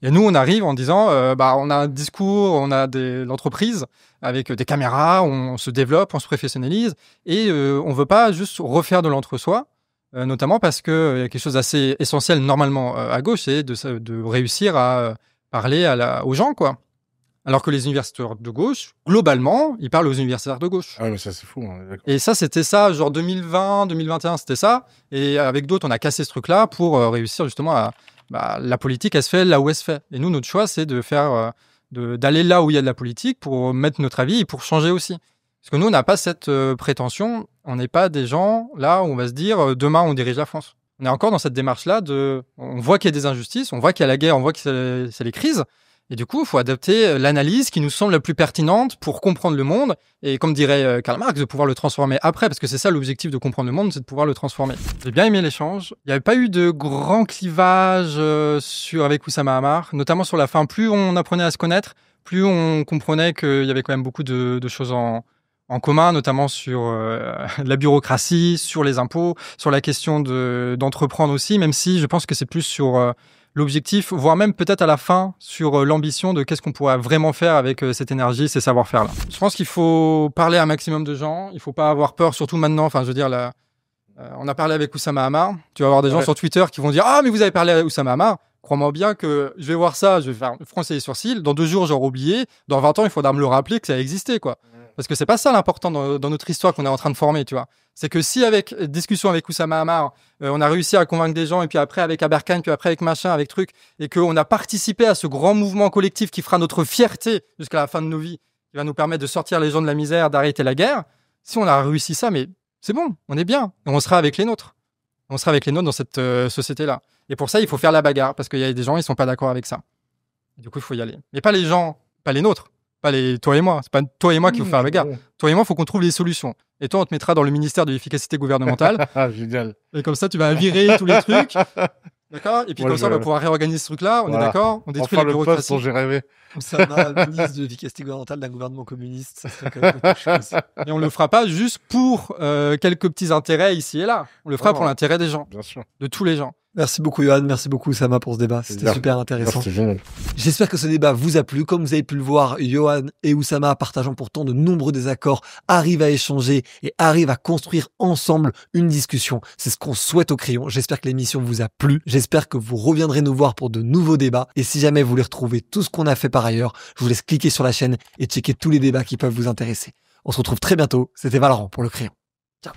Et nous, on arrive en disant, on a un discours, on a l'entreprise avec des caméras, on se développe, on se professionnalise, et on veut pas juste refaire de l'entre-soi, notamment parce que y a quelque chose d'assez essentiel normalement à gauche, c'est de réussir à parler aux gens, quoi. Alors que les universitaires de gauche, globalement, ils parlent aux universitaires de gauche. Ah ouais, mais ça c'est fou. Hein, et ça, c'était ça, genre 2020, 2021, c'était ça. Et avec d'autres, on a cassé ce truc-là pour réussir justement à... la politique, elle se fait là où elle se fait. Et nous, notre choix, c'est de faire, d'aller là où il y a de la politique pour mettre notre avis et pour changer aussi. Parce que nous, on n'a pas cette prétention. On n'est pas des gens là où on va se dire demain, on dirige la France. On est encore dans cette démarche-là on voit qu'il y a des injustices, on voit qu'il y a la guerre, on voit que c'est les crises. Et du coup, il faut adapter l'analyse qui nous semble la plus pertinente pour comprendre le monde. Et comme dirait Karl Marx, de pouvoir le transformer après, parce que c'est ça l'objectif de comprendre le monde, c'est de pouvoir le transformer. J'ai bien aimé l'échange. Il n'y avait pas eu de grand clivage avec Oussama Hamar, notamment sur la fin. Plus on apprenait à se connaître, plus on comprenait qu'il y avait quand même beaucoup de choses en commun, notamment sur la bureaucratie, sur les impôts, sur la question d'entreprendre aussi, même si je pense que c'est plus sur... l'objectif, voire même peut-être à la fin, sur l'ambition de qu'est-ce qu'on pourrait vraiment faire avec cette énergie, ces savoir-faire-là. Je pense qu'il faut parler à un maximum de gens, il ne faut pas avoir peur, surtout maintenant, enfin je veux dire, on a parlé avec Oussama Hamar, tu vas avoir des gens sur Twitter qui vont dire « Ah, mais vous avez parlé à Oussama Hamar !» Crois-moi bien que je vais voir ça, je vais faire froncer les sourcils, dans 2 jours j'aurai oublié, dans 20 ans il faudra me le rappeler que ça a existé, quoi. Parce que c'est pas ça l'important dans notre histoire qu'on est en train de former, tu vois. C'est que si avec discussion avec Oussama Hamar, on a réussi à convaincre des gens, et puis après avec Aberkan, puis après avec machin, avec truc, et qu'on a participé à ce grand mouvement collectif qui fera notre fierté jusqu'à la fin de nos vies, qui va nous permettre de sortir les gens de la misère, d'arrêter la guerre, si on a réussi ça, mais c'est bon, on est bien. Et on sera avec les nôtres. On sera avec les nôtres dans cette société-là. Et pour ça, il faut faire la bagarre, parce qu'il y a des gens, ils sont pas d'accord avec ça. Et du coup, il faut y aller. Mais pas les gens, pas les nôtres. Pas toi et moi. C'est pas toi et moi qui faut faire la bagarre. Toi et moi, il faut qu'on trouve les solutions. Et toi, on te mettra dans le ministère de l'efficacité gouvernementale. Génial. Et comme ça, tu vas virer tous les trucs. D'accord? Et puis comme ça, on va pouvoir réorganiser ce truc-là. On est d'accord? On détruit la bureaucratie. Le poste dont j'ai rêvé. Oussama, ministre de l'efficacité gouvernementale d'un gouvernement communiste. Ça serait quand même quelque chose. Et on le fera pas juste pour quelques petits intérêts ici et là. On le fera pour l'intérêt des gens. Bien sûr. De tous les gens. Merci beaucoup Johan, merci beaucoup Oussama pour ce débat, c'était super intéressant. C'était génial. J'espère que ce débat vous a plu. Comme vous avez pu le voir, Johan et Oussama, partageant pourtant de nombreux désaccords, arrivent à échanger et arrivent à construire ensemble une discussion. C'est ce qu'on souhaite au Crayon. J'espère que l'émission vous a plu. J'espère que vous reviendrez nous voir pour de nouveaux débats. Et si jamais vous voulez retrouver tout ce qu'on a fait par ailleurs, je vous laisse cliquer sur la chaîne et checker tous les débats qui peuvent vous intéresser. On se retrouve très bientôt. C'était Valorant pour le Crayon. Ciao.